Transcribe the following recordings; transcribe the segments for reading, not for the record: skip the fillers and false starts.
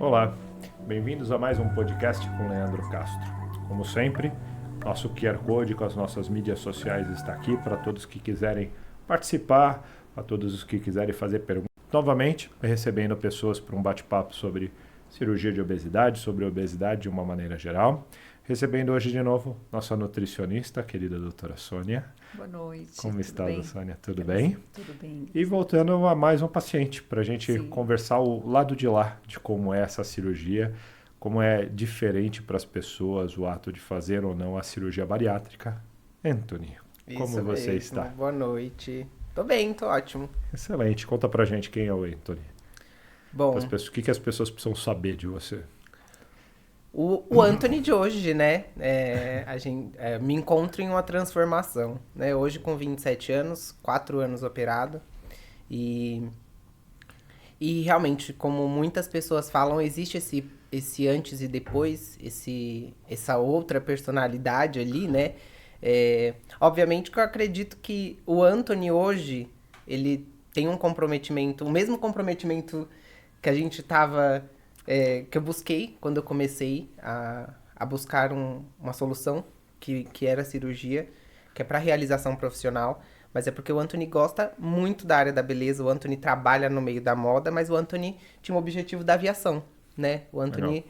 Olá, bem-vindos a mais um podcast com Leandro Castro. Como sempre, nosso QR Code com as nossas mídias sociais está aqui para todos que quiserem participar, para todos os que quiserem fazer perguntas. Novamente, recebendo pessoas para um bate-papo sobre cirurgia de obesidade, sobre obesidade de uma maneira geral. Recebendo hoje de novo nossa nutricionista, a querida doutora Sônia. Boa noite. Como está, bem? Sônia? Tudo bem? Tudo bem. E voltando a mais um paciente, para a gente Sim. conversar o lado de lá, de como é essa cirurgia, como é diferente para as pessoas o ato de fazer ou não a cirurgia bariátrica. Anthony, como você mesmo. está? Boa noite. Tô bem, tô ótimo. Excelente. Conta pra gente quem é o Anthony. Bom, O que as pessoas precisam saber de você? o Anthony de hoje, né? Me encontro em uma transformação, né? Hoje com 27 anos, 4 anos operado. E realmente, como muitas pessoas falam, existe esse antes e depois, essa outra personalidade ali, né? Obviamente que eu acredito que o Anthony hoje, ele tem um comprometimento, o mesmo comprometimento que a gente tava, que eu busquei quando eu comecei a buscar uma solução, que era a cirurgia, que é para realização profissional, mas é porque o Anthony gosta muito da área da beleza, o Anthony trabalha no meio da moda, mas o Anthony tinha um objetivo da aviação, né? O Anthony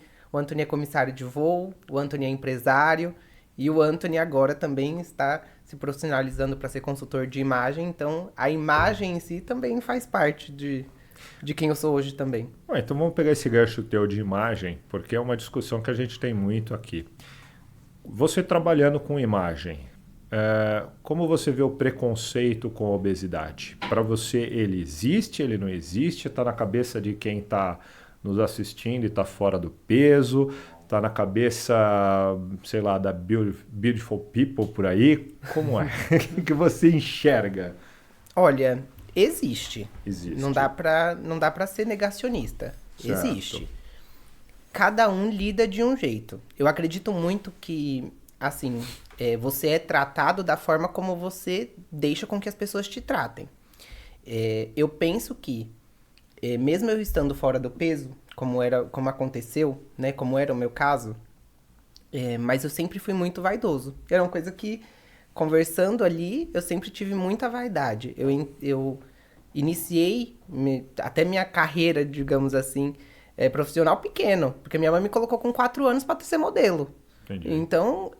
é comissário de voo, o Anthony é empresário, e o Anthony agora também está se profissionalizando para ser consultor de imagem, então a imagem em si também faz parte de quem eu sou hoje também. Então vamos pegar esse gancho teu de imagem, porque é uma discussão que a gente tem muito aqui. Você trabalhando com imagem, como você vê o preconceito com a obesidade? Para você ele existe, ele não existe? Está na cabeça de quem está nos assistindo e está fora do peso? Está na cabeça, sei lá, da beautiful people por aí? Como é? O que você enxerga? Olha, existe. Existe. Não dá pra ser negacionista. Certo. Existe. Cada um lida de um jeito. Eu acredito muito que, assim, você é tratado da forma como você deixa com que as pessoas te tratem. Eu penso que, mesmo eu estando fora do peso, como aconteceu, né, como era o meu caso, mas eu sempre fui muito vaidoso. Era uma coisa que, conversando ali, eu sempre tive muita vaidade. Eu iniciei até minha carreira, digamos assim, profissional pequeno, porque minha mãe me colocou com 4 anos para ser modelo. Entendi. Então,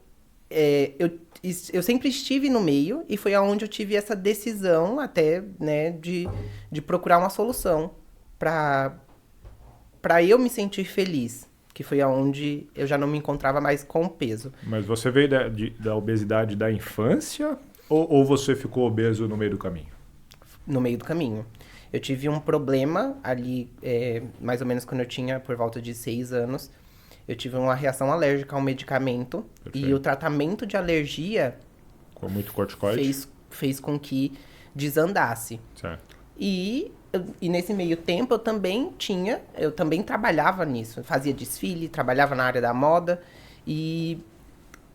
eu sempre estive no meio e foi aonde eu tive essa decisão até, né, de procurar uma solução para eu me sentir feliz, que foi aonde eu já não me encontrava mais com peso. Mas você veio da obesidade da infância ou você ficou obeso no meio do caminho? No meio do caminho. Eu tive um problema ali, mais ou menos quando eu tinha por volta de 6 anos. Eu tive uma reação alérgica a um medicamento. Perfeito. E o tratamento de alergia Com muito corticoide? fez com que desandasse. Certo. E nesse meio tempo eu também trabalhava nisso. Fazia desfile, trabalhava na área da moda. E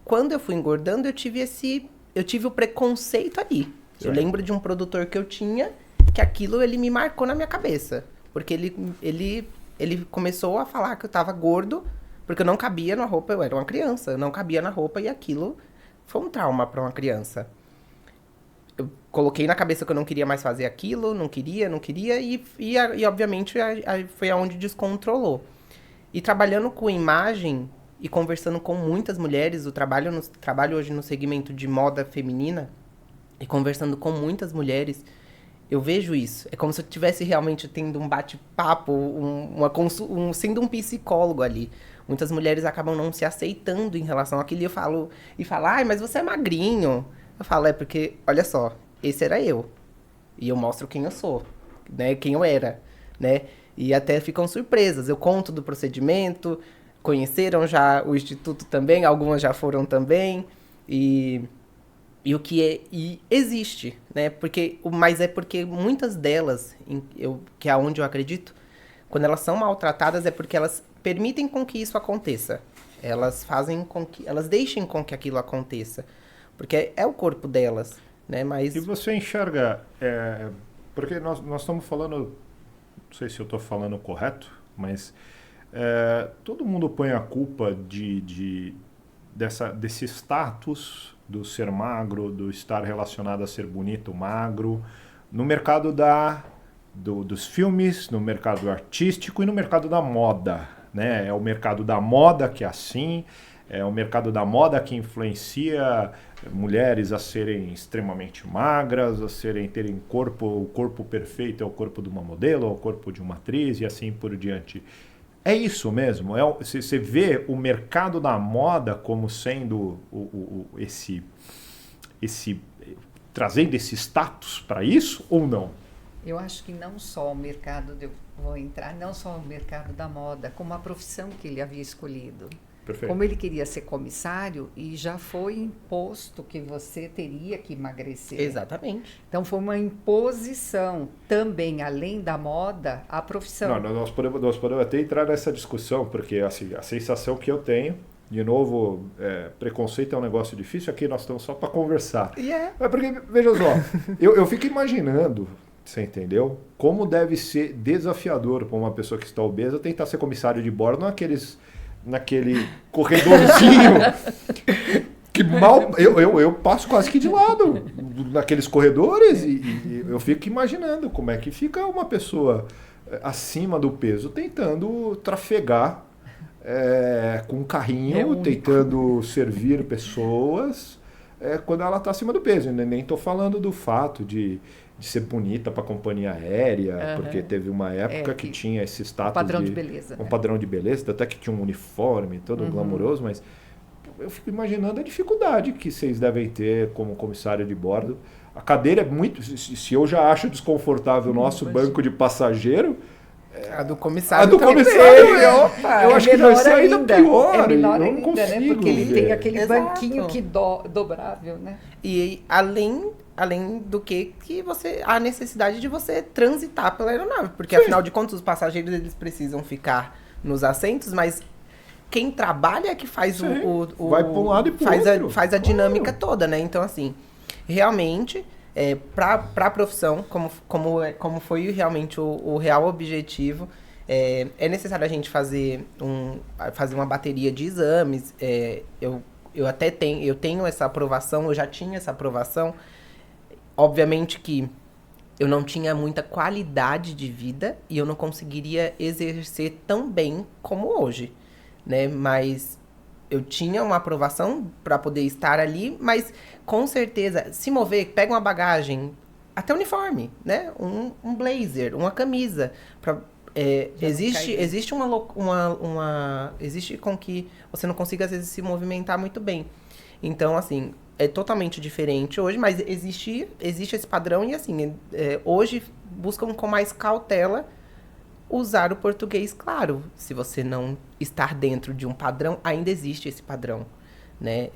quando eu fui engordando, eu tive o preconceito ali. Certo. Eu lembro de um produtor que eu tinha, que aquilo ele me marcou na minha cabeça. Porque ele começou a falar que eu tava gordo, porque eu não cabia na roupa, eu era uma criança, eu não cabia na roupa e aquilo foi um trauma para uma criança. Eu coloquei na cabeça que eu não queria mais fazer aquilo, não queria, e obviamente foi aonde descontrolou. E trabalhando com imagem e conversando com muitas mulheres, eu trabalho hoje no segmento de moda feminina, e conversando com muitas mulheres, eu vejo isso. É como se eu estivesse realmente tendo um bate-papo, sendo um psicólogo ali. Muitas mulheres acabam não se aceitando em relação àquilo, e eu falo, ai, mas você é magrinho. Eu falo, porque, olha só, esse era eu. E eu mostro quem eu sou, né? Quem eu era, né? E até ficam surpresas. Eu conto do procedimento, conheceram já o Instituto também, algumas já foram também. E existe, né? Mas é porque muitas delas, que é onde eu acredito, quando elas são maltratadas é porque elas permitem com que isso aconteça. Elas fazem com que, elas deixem com que aquilo aconteça. Porque é o corpo delas, né? Mas... E você enxerga, porque nós estamos falando, não sei se eu estou falando correto, mas todo mundo põe a culpa desse status do ser magro, do estar relacionado a ser bonito, magro, no mercado dos filmes, no mercado artístico e no mercado da moda, né? É o mercado da moda que é assim, é o mercado da moda que influencia mulheres a serem extremamente magras, terem o corpo perfeito é o corpo de uma modelo, é o corpo de uma atriz e assim por diante. É isso mesmo? Você vê o mercado da moda como sendo trazendo esse status para isso ou não? Eu acho que não só o mercado, vou entrar, não só o mercado da moda, como a profissão que ele havia escolhido. Perfeito. Como ele queria ser comissário e já foi imposto que você teria que emagrecer. Exatamente. Então foi uma imposição também, além da moda, a profissão. Não, nós podemos até entrar nessa discussão, porque assim, a sensação que eu tenho, de novo, preconceito é um negócio difícil, aqui nós estamos só para conversar. É porque, veja só, eu fico imaginando, você entendeu? Como deve ser desafiador para uma pessoa que está obesa tentar ser comissário de bordo naquele corredorzinho que mal eu passo quase que de lado naqueles corredores e eu fico imaginando como é que fica uma pessoa acima do peso tentando trafegar com um carrinho, tentando servir pessoas quando ela está acima do peso. Nem estou falando do fato de ser bonita para a companhia aérea, porque teve uma época que tinha esse status padrão de beleza, um padrão de beleza, até que tinha um uniforme todo glamouroso, mas eu fico imaginando a dificuldade que vocês devem ter como comissário de bordo. A cadeira é muito... Se eu já acho desconfortável o nosso banco de passageiro... A do comissário. A do comissário, eu acho que vai ser ainda pior. É menor eu não ainda, consigo, né? Porque ele tem aquele Exato. banquinho que dobrável, né? E além do que você há necessidade de você transitar pela aeronave, porque afinal de contas os passageiros eles precisam ficar nos assentos, mas quem trabalha é que faz vai para um lado e para o outro. Faz a dinâmica toda, né? Então assim, realmente para a profissão, como foi realmente o real objetivo, é necessário a gente fazer uma bateria de exames. Eu tenho essa aprovação, eu já tinha essa aprovação. Obviamente que eu não tinha muita qualidade de vida e eu não conseguiria exercer tão bem como hoje, né? Mas eu tinha uma aprovação para poder estar ali, mas com certeza, se mover, pega uma bagagem, até uniforme, né? Um blazer, uma camisa. Existe existe com que você não consiga, às vezes, se movimentar muito bem. Então, assim, é totalmente diferente hoje, mas existe esse padrão e, assim, hoje buscam com mais cautela usar o português, claro. Se você não estar dentro de um padrão, ainda existe esse padrão, né?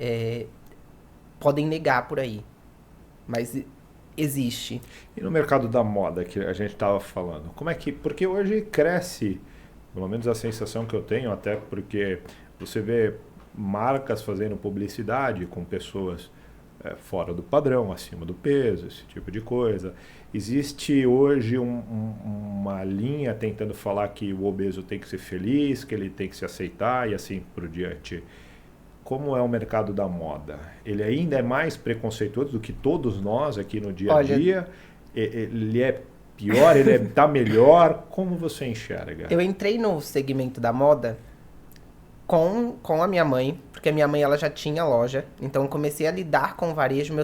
Podem negar por aí, mas existe. E no mercado da moda que a gente estava falando, como é que... Porque hoje cresce, pelo menos a sensação que eu tenho, até porque você vê marcas fazendo publicidade com pessoas fora do padrão, acima do peso, esse tipo de coisa. Existe hoje uma linha tentando falar que o obeso tem que ser feliz, que ele tem que se aceitar e assim por diante. Como é o mercado da moda? Ele ainda é mais preconceituoso do que todos nós aqui no dia a dia? Ele é pior? Ele está melhor? Como você enxerga? Eu entrei no segmento da moda com a minha mãe, porque a minha mãe ela já tinha loja, então eu comecei a lidar com o varejo.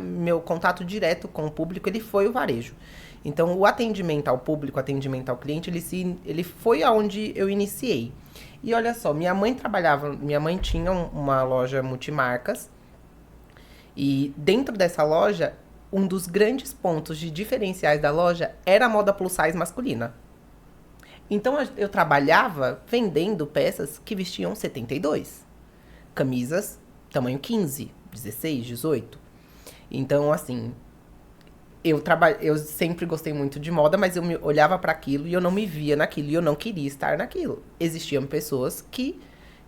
Meu contato direto com o público, ele foi o varejo. Então o atendimento ao público, o atendimento ao cliente, ele foi aonde eu iniciei. E olha só, minha mãe tinha uma loja multimarcas, e dentro dessa loja, um dos grandes pontos de diferenciais da loja era a moda plus size masculina. Então eu trabalhava vendendo peças que vestiam 72. Camisas tamanho 15, 16, 18. Então, assim, eu sempre gostei muito de moda, mas eu olhava para aquilo e eu não me via naquilo e eu não queria estar naquilo. Existiam pessoas que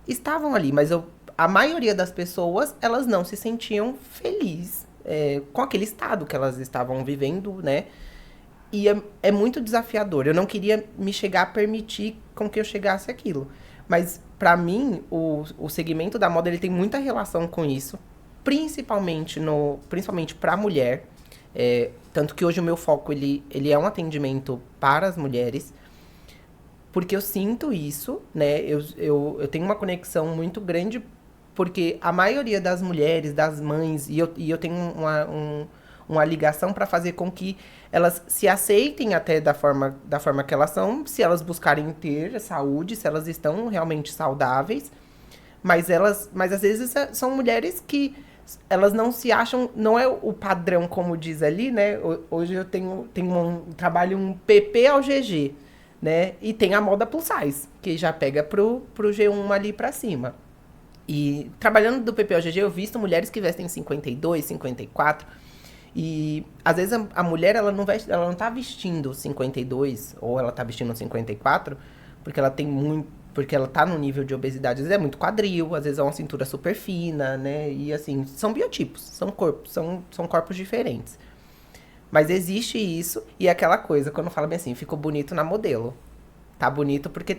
estavam ali, mas a maioria das pessoas, elas não se sentiam felizes com aquele estado que elas estavam vivendo, né? E é muito desafiador. Eu não queria me chegar a permitir com que eu chegasse àquilo. Mas, pra mim, o segmento da moda ele tem muita relação com isso. Principalmente pra mulher. Tanto que hoje o meu foco ele é um atendimento para as mulheres. Porque eu sinto isso, né? Eu tenho uma conexão muito grande. Porque a maioria das mulheres, das mães... E eu tenho uma ligação para fazer com que elas se aceitem até da forma que elas são, se elas buscarem ter saúde, se elas estão realmente saudáveis, mas às vezes são mulheres que elas não se acham, não é o padrão como diz ali, né? Hoje eu trabalho um PP ao GG, né? E tem a moda plus size, que já pega pro G1 ali para cima. E trabalhando do PP ao GG, eu visto mulheres que vestem 52, 54. E às vezes a mulher ela não tá vestindo 52 ou ela tá vestindo 54 porque ela tá no nível de obesidade, às vezes é muito quadril, às vezes é uma cintura super fina, né? E assim, são biotipos, são corpos diferentes. Mas existe isso e é aquela coisa, quando fala bem assim, ficou bonito na modelo. Tá bonito porque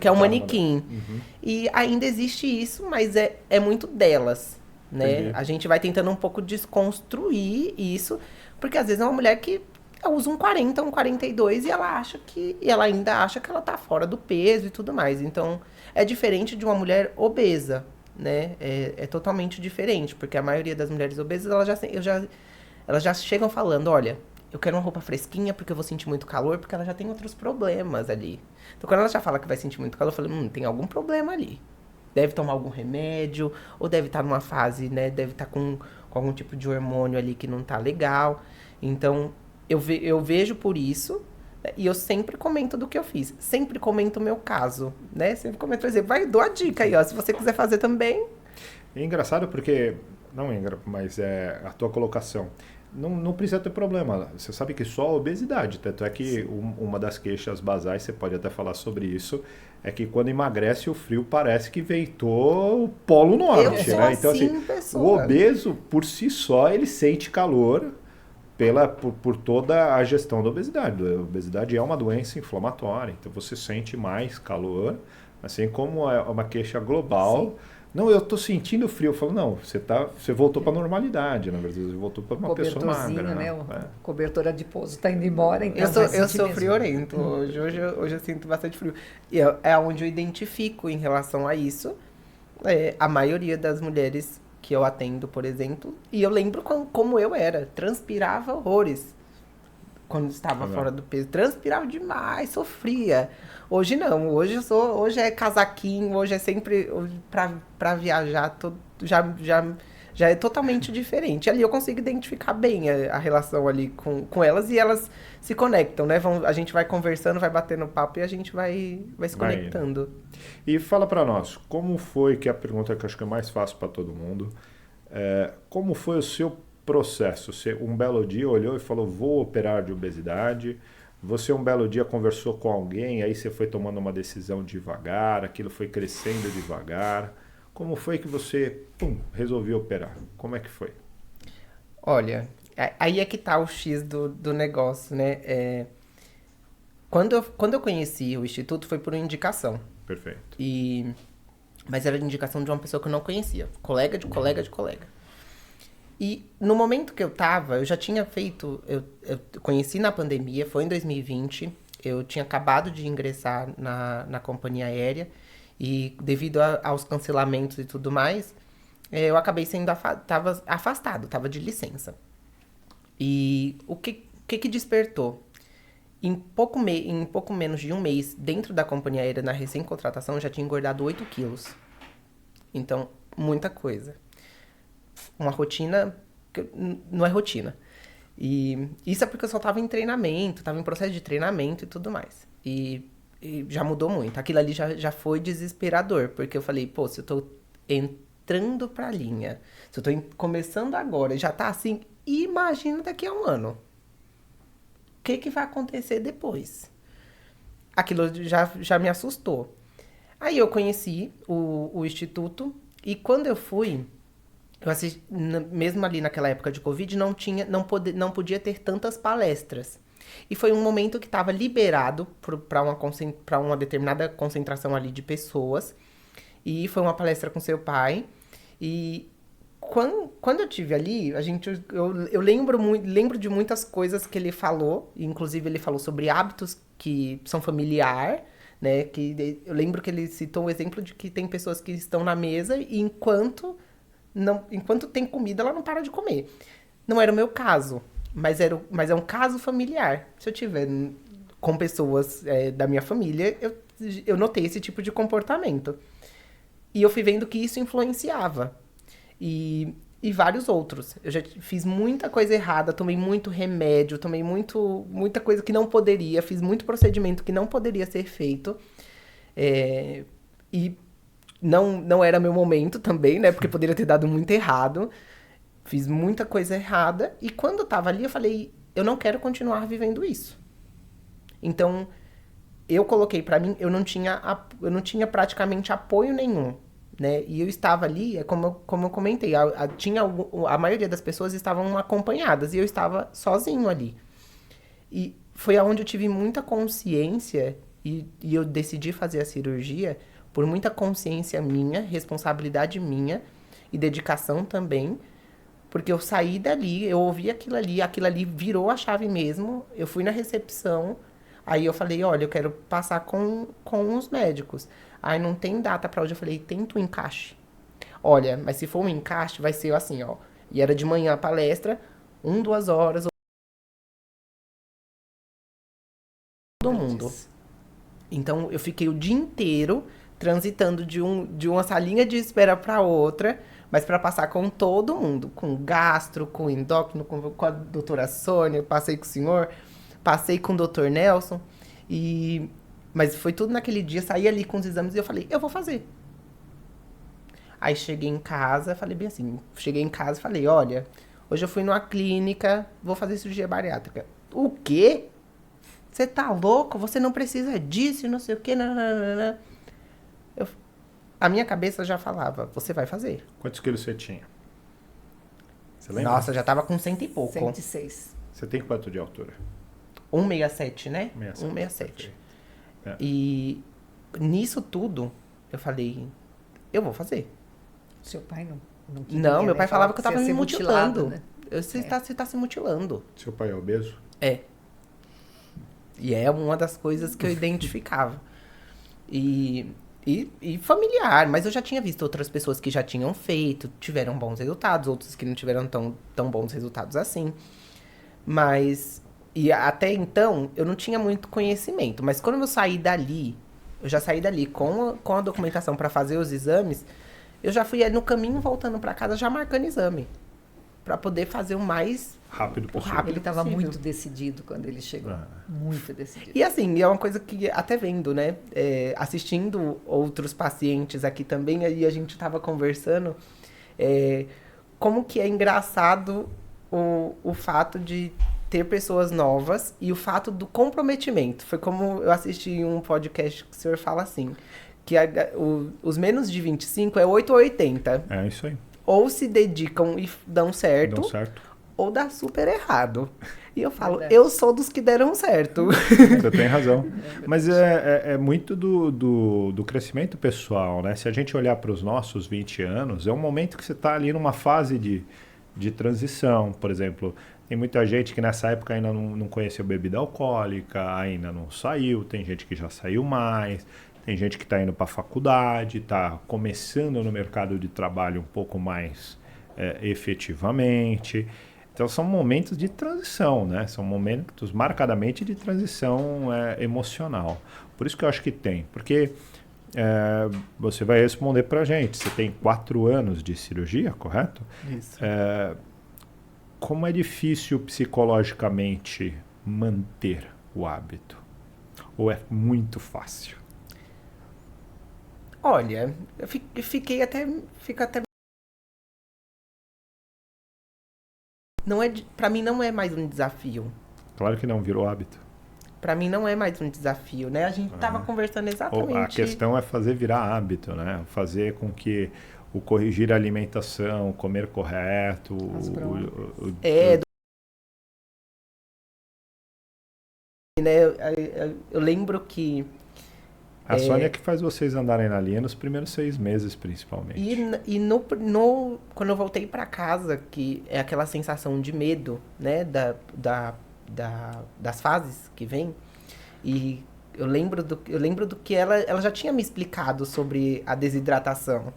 é um manequim. Uhum. E ainda existe isso, mas é muito delas. Né? Entendi. A gente vai tentando um pouco desconstruir isso, porque às vezes é uma mulher que usa um 40, um 42 e ela ainda acha que ela tá fora do peso e tudo mais. Então, é diferente de uma mulher obesa, né? É totalmente diferente, porque a maioria das mulheres obesas, elas já chegam falando, olha, eu quero uma roupa fresquinha porque eu vou sentir muito calor, porque ela já tem outros problemas ali. Então, quando ela já fala que vai sentir muito calor, eu falo, tem algum problema ali. Deve tomar algum remédio, ou deve estar numa fase, né? Deve estar com algum tipo de hormônio ali que não tá legal. Então, eu vejo por isso, né? E eu sempre comento do que eu fiz. Sempre comento o meu caso, né? Sempre comento, por exemplo, dou a dica aí, ó. Se você quiser fazer também. É engraçado porque, mas é a tua colocação. Não precisa ter problema. Você sabe que só a obesidade, tanto é que uma das queixas basais, você pode até falar sobre isso, é que quando emagrece o frio parece que ventou o Polo Norte, eu sou né? Então assim, assim, pessoa. o obeso por si só ele sente calor por toda a gestão da obesidade. A obesidade é uma doença inflamatória, então você sente mais calor, assim como é uma queixa global. Sim. Não, eu tô sentindo frio. Eu falo, não, você voltou para a normalidade, na verdade, você voltou para uma pessoa magra. Né? O cobertor adiposo tá indo embora, então Eu sou friorento. Hoje eu sinto bastante frio. E é onde eu identifico em relação a isso. A maioria das mulheres que eu atendo, por exemplo, e eu lembro como eu era, transpirava horrores quando estava fora do peso, transpirava demais, sofria. Hoje não, hoje é casaquinho, hoje é sempre pra viajar, já é totalmente diferente. Ali eu consigo identificar bem a relação ali com elas e elas se conectam, né? A gente vai conversando, vai batendo papo e a gente vai se conectando. E fala pra nós, como foi, que é a pergunta que eu acho que é mais fácil para todo mundo, como foi o seu processo? Você um belo dia olhou e falou, vou operar de obesidade. Você um belo dia conversou com alguém, aí você foi tomando uma decisão devagar, aquilo foi crescendo devagar. Como foi que você resolveu operar? Como é que foi? Aí é que tá o X do negócio, né? Quando eu conheci o Instituto foi por uma indicação. Perfeito. Mas era indicação de uma pessoa que eu não conhecia. Colega de colega de colega. E no momento que eu tava, eu já tinha feito... Eu conheci na pandemia, foi em 2020. Eu tinha acabado de ingressar na companhia aérea. E devido aos cancelamentos e tudo mais, eu acabei sendo tava afastado, tava de licença. E o que despertou? Em pouco menos de um mês, dentro da companhia aérea, na recém-contratação, eu já tinha engordado 8 quilos. Então, muita coisa. Uma rotina que não é rotina. E isso é porque eu só tava em treinamento, tava em processo de treinamento e tudo mais. E já mudou muito. Aquilo ali já foi desesperador, porque eu falei, pô, se eu tô entrando pra linha, se eu tô começando agora e já tá assim, imagina daqui a um ano. O que vai acontecer depois? Aquilo já me assustou. Aí eu conheci o Instituto e quando eu fui, eu assisti, mesmo ali naquela época de Covid, não podia ter tantas palestras. E foi um momento que estava liberado para uma determinada concentração ali de pessoas. E foi uma palestra com seu pai. E quando eu tive ali, eu lembro de muitas coisas que ele falou. Inclusive, ele falou sobre hábitos que são familiar, né? Eu lembro que ele citou o exemplo de que tem pessoas que estão na mesa e enquanto tem comida, ela não para de comer. Não era o meu caso, mas é um caso familiar. Se eu tiver com pessoas da minha família, eu notei esse tipo de comportamento. E eu fui vendo que isso influenciava. E vários outros. Eu já fiz muita coisa errada, tomei muito remédio, tomei muita coisa que não poderia, fiz muito procedimento que não poderia ser feito. E não era meu momento também, né? Porque poderia ter dado muito errado. Fiz muita coisa errada. E quando eu tava ali, eu falei, eu não quero continuar vivendo isso. Então, eu coloquei pra mim, eu não tinha praticamente apoio nenhum, né? E eu estava ali, como eu comentei, a maioria das pessoas estavam acompanhadas e eu estava sozinho ali. E foi aonde eu tive muita consciência e eu decidi fazer a cirurgia por muita consciência minha, responsabilidade minha e dedicação também, porque eu saí dali, eu ouvi aquilo ali virou a chave mesmo, eu fui na recepção, aí eu falei, olha, eu quero passar com os médicos. Aí não tem data pra hoje, eu falei, tenta um encaixe. Olha, mas se for um encaixe, vai ser assim, ó. E era de manhã a palestra, 2 horas, todo mundo. Então eu fiquei o dia inteiro transitando de uma salinha de espera para outra, mas para passar com todo mundo, com gastro, com endócrino, com a doutora Sônia, passei com o senhor, passei com o doutor Nelson, mas foi tudo naquele dia, saí ali com os exames e eu falei, eu vou fazer. Aí cheguei em casa, falei bem assim, falei, olha, hoje eu fui numa clínica, vou fazer cirurgia bariátrica. O quê? Você tá louco? Você não precisa disso, não sei o quê, nananana. A minha cabeça já falava, você vai fazer. Quantos quilos você tinha? Você lembra? Nossa, já tava com 100 e pouco. 106. Você tem quanto de altura? 1,67, né? 1,67. 1,67. E nisso tudo, eu falei, eu vou fazer. Seu pai não queria, Não, meu né? pai falava que eu tava me mutilando. Né? Você tá se mutilando. Seu pai é obeso? É. E é uma das coisas que eu identificava. E familiar, mas eu já tinha visto outras pessoas que já tinham feito, tiveram bons resultados, outros que não tiveram tão bons resultados assim. Mas, e até então, eu não tinha muito conhecimento. Mas quando eu saí dali, eu já saí dali com a documentação para fazer os exames, eu já fui no caminho voltando para casa já marcando exame. Para poder fazer o mais rápido possível. Ele estava muito decidido quando ele chegou. Muito decidido. E assim, é uma coisa que até vendo, né? Assistindo outros pacientes aqui também, aí a gente tava conversando, como que é engraçado o fato de ter pessoas novas e o fato do comprometimento. Foi como eu assisti um podcast que o senhor fala assim, que os menos de 25 é 8 ou 80. É isso aí. Ou se dedicam e dão certo, ou dá super errado. E eu falo, eu sou dos que deram certo. Você tem razão. Mas é muito do crescimento pessoal, né? Se a gente olhar para os nossos 20 anos, é um momento que você está ali numa fase de transição. Por exemplo, tem muita gente que nessa época ainda não conheceu bebida alcoólica, ainda não saiu, tem gente que já saiu mais. Tem gente que está indo para a faculdade, está começando no mercado de trabalho um pouco mais efetivamente. Então são momentos de transição, né? São momentos marcadamente de transição emocional. Por isso que eu acho que tem. Porque você vai responder para a gente. Você tem 4 anos de cirurgia, correto? Isso. Como é difícil psicologicamente manter o hábito? Ou é muito fácil? Olha, eu fico até pra mim não é mais um desafio. Claro que não, virou hábito. Pra mim não é mais um desafio, né? A gente tava conversando exatamente... A questão é fazer virar hábito, né? Fazer com que o corrigir a alimentação, comer correto, As né, eu lembro que a Sônia que faz vocês andarem na linha nos primeiros 6 meses, principalmente. Quando eu voltei pra casa, que é aquela sensação de medo, né, das fases que vem, e eu lembro do que ela já tinha me explicado sobre a desidratação.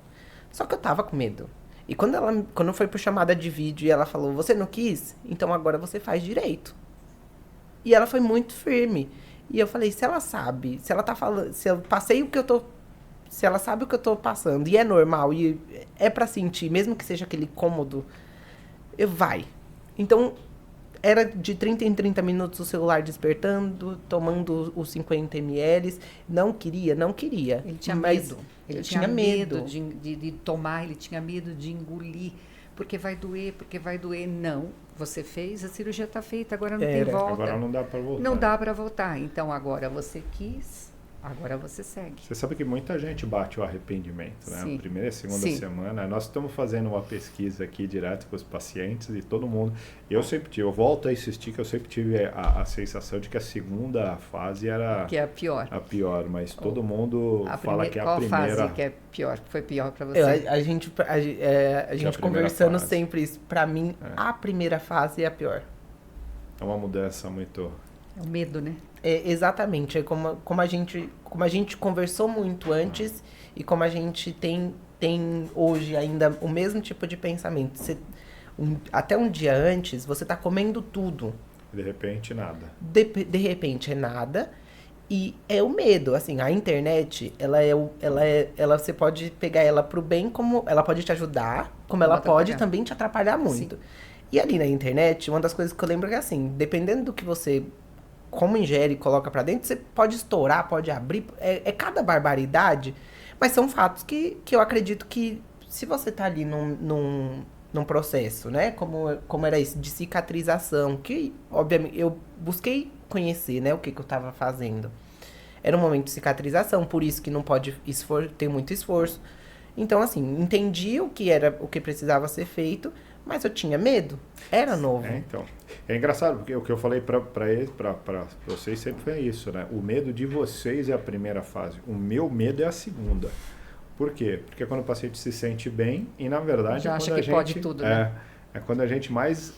Só que eu tava com medo. E quando foi por chamada de vídeo e ela falou, você não quis? Então agora você faz direito. E ela foi muito firme. E eu falei, se ela sabe, se ela tá falando, se eu passei o que eu tô, se ela sabe o que eu tô passando, e é normal, e é pra sentir, mesmo que seja aquele incômodo, vai. Então, era de 30 em 30 minutos o celular despertando, tomando os 50 ml. Não queria. Ele tinha mas medo. Ele tinha medo de tomar, ele tinha medo de engolir. Porque vai doer. Não, você fez, a cirurgia está feita, agora não tem volta. Agora não dá para voltar. Não dá para voltar. Então, agora você quis, agora você segue. Você sabe que muita gente bate o arrependimento, né? Sim. Primeira e segunda semana. Nós estamos fazendo uma pesquisa aqui direto com os pacientes e todo mundo. Eu volto a insistir que eu sempre tive a sensação de que a segunda fase era... Que é a pior. A pior, mas todo mundo fala que é a qual primeira... Qual fase que é pior, que foi pior para você? A gente conversando fase. sempre isso. Para mim, a primeira fase é a pior. É uma mudança muito... É o medo, né? Exatamente. É como a gente conversou muito antes e como a gente tem hoje ainda o mesmo tipo de pensamento. Até um dia antes, você tá comendo tudo. De repente, nada. De repente, é nada. E é o medo. Assim, a internet, ela você pode pegar ela pro bem, como ela pode te ajudar, como ela pode também te atrapalhar muito. Sim. E ali na internet, uma das coisas que eu lembro é que, assim, dependendo do que você como ingere e coloca pra dentro, você pode estourar, pode abrir, é cada barbaridade, mas são fatos que eu acredito que se você tá ali num processo, né, como era isso, de cicatrização, que obviamente eu busquei conhecer, né, o que eu tava fazendo. Era um momento de cicatrização, por isso que não pode ter muito esforço. Então, assim, entendi o que precisava ser feito, mas eu tinha medo. Era novo. Então. É engraçado, porque o que eu falei para vocês sempre foi isso, né? O medo de vocês é a primeira fase. O meu medo é a segunda. Por quê? Porque quando o paciente se sente bem, e na verdade... Já acha que pode tudo, né? É quando a gente mais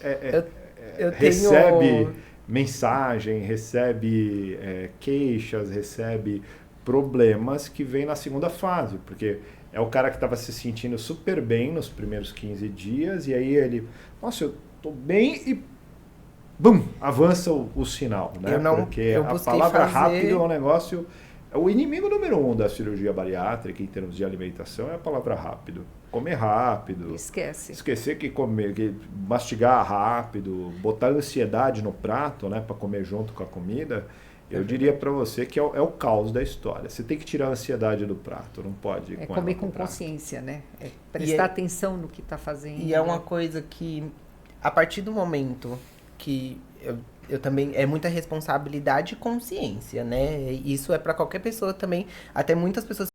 recebe mensagem, recebe queixas, recebe problemas que vem na segunda fase. Porque... é o cara que estava se sentindo super bem nos primeiros 15 dias e aí ele, nossa, eu tô bem e bum, avança o sinal, né? Porque a palavra rápido é um negócio, o inimigo número 1 da cirurgia bariátrica em termos de alimentação é a palavra rápido. Comer rápido. Esquecer que mastigar rápido, botar ansiedade no prato, né, para comer junto com a comida. Eu diria para você que é o caos da história. Você tem que tirar a ansiedade do prato, não pode ir com comer com consciência, né? Prestar atenção no que está fazendo. E é uma coisa que, a partir do momento que eu também... é muita responsabilidade e consciência, né? Isso é para qualquer pessoa também. Até muitas pessoas...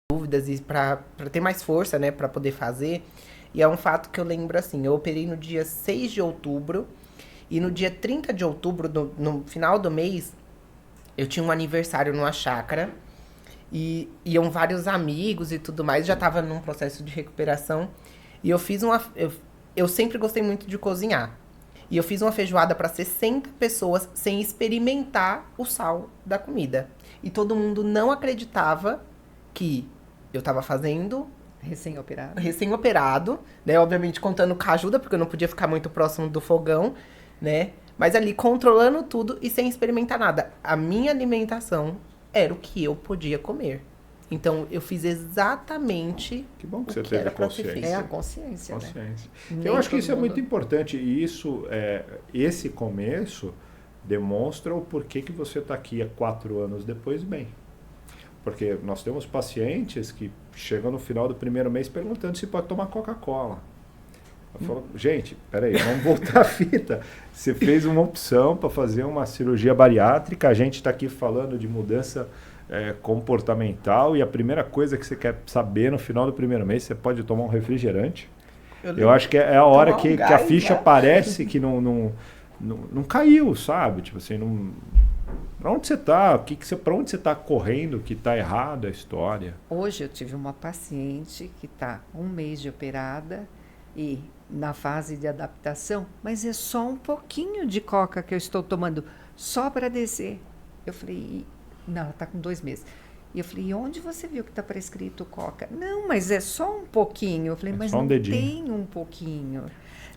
dúvidas e para ter mais força, né? Para poder fazer. E é um fato que eu lembro assim. Eu operei no dia 6 de outubro. E no dia 30 de outubro, no final do mês, eu tinha um aniversário numa chácara. E iam vários amigos e tudo mais. Já estava num processo de recuperação. E eu fiz eu sempre gostei muito de cozinhar. E eu fiz uma feijoada para 60 pessoas sem experimentar o sal da comida. E todo mundo não acreditava que eu estava fazendo... Recém-operado, né? Obviamente contando com a ajuda, porque eu não podia ficar muito próximo do fogão, né? Mas ali controlando tudo e sem experimentar nada. A minha alimentação era o que eu podia comer. Então eu fiz exatamente que bom que você teve consciência. É a consciência. Né? Eu acho que isso é muito importante e isso, esse começo demonstra o porquê que você está aqui há 4 anos depois bem. Porque nós temos pacientes que chegam no final do primeiro mês perguntando se pode tomar Coca-Cola. Eu falo, gente, peraí, vamos voltar a fita. Você fez uma opção para fazer uma cirurgia bariátrica, a gente está aqui falando de mudança comportamental, e a primeira coisa que você quer saber no final do primeiro mês, você pode tomar um refrigerante. Eu acho que é a hora que a ficha parece que não caiu, sabe? Tipo assim, para onde você está? Para onde você está correndo que está errado a história? Hoje eu tive uma paciente que está 1 mês de operada e na fase de adaptação, mas é só um pouquinho de coca que eu estou tomando, só para descer. Eu falei, não, ela está com 2 meses. E eu falei, onde você viu que está prescrito coca? Não, mas é só um pouquinho. Eu falei, mas não tem um pouquinho.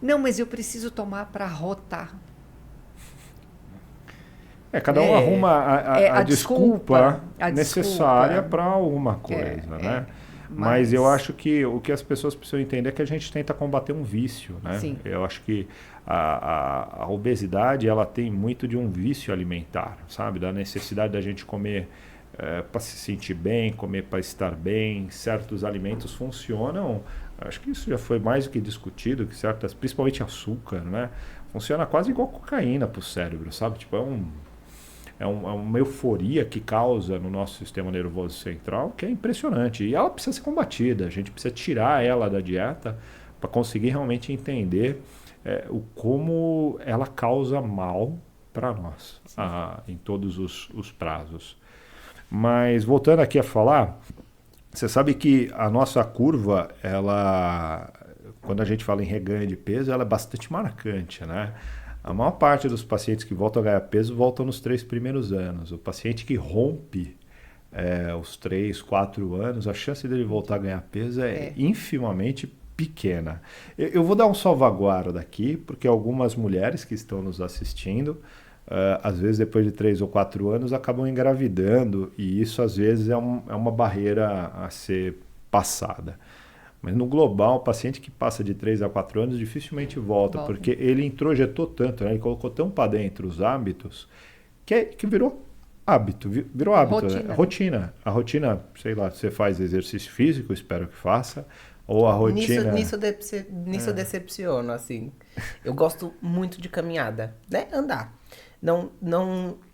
Não, mas eu preciso tomar para rotar. Cada um arruma a desculpa necessária para alguma coisa, né? Mas eu acho que o que as pessoas precisam entender é que a gente tenta combater um vício, né? Sim. Eu acho que a obesidade, ela tem muito de um vício alimentar, sabe? Da necessidade da gente comer para se sentir bem, comer para estar bem. Certos alimentos funcionam, acho que isso já foi mais do que discutido, que certas, principalmente açúcar, né? Funciona quase igual cocaína para o cérebro, sabe? Tipo, é uma euforia que causa no nosso sistema nervoso central que é impressionante. E ela precisa ser combatida. A gente precisa tirar ela da dieta para conseguir realmente entender como ela causa mal para nós em todos os prazos. Mas voltando aqui a falar, você sabe que a nossa curva, quando a gente fala em reganho de peso, ela é bastante marcante, né? A maior parte dos pacientes que voltam a ganhar peso voltam nos 3 primeiros anos. O paciente que rompe os 3, 4 anos, a chance dele voltar a ganhar peso é infimamente pequena. Eu vou dar um salvaguarda aqui, porque algumas mulheres que estão nos assistindo, às vezes depois de 3 ou 4 anos, acabam engravidando, e isso às vezes é uma barreira a ser passada. Mas no global, o paciente que passa de 3 a 4 anos dificilmente volta, porque ele introjetou tanto, né? Ele colocou tão para dentro os hábitos que virou hábito, virou hábito, rotina. Né? Rotina. A rotina, sei lá, você faz exercício físico, espero que faça, ou a rotina... Nisso eu decepciono, assim. Eu gosto muito de caminhada, né? Andar.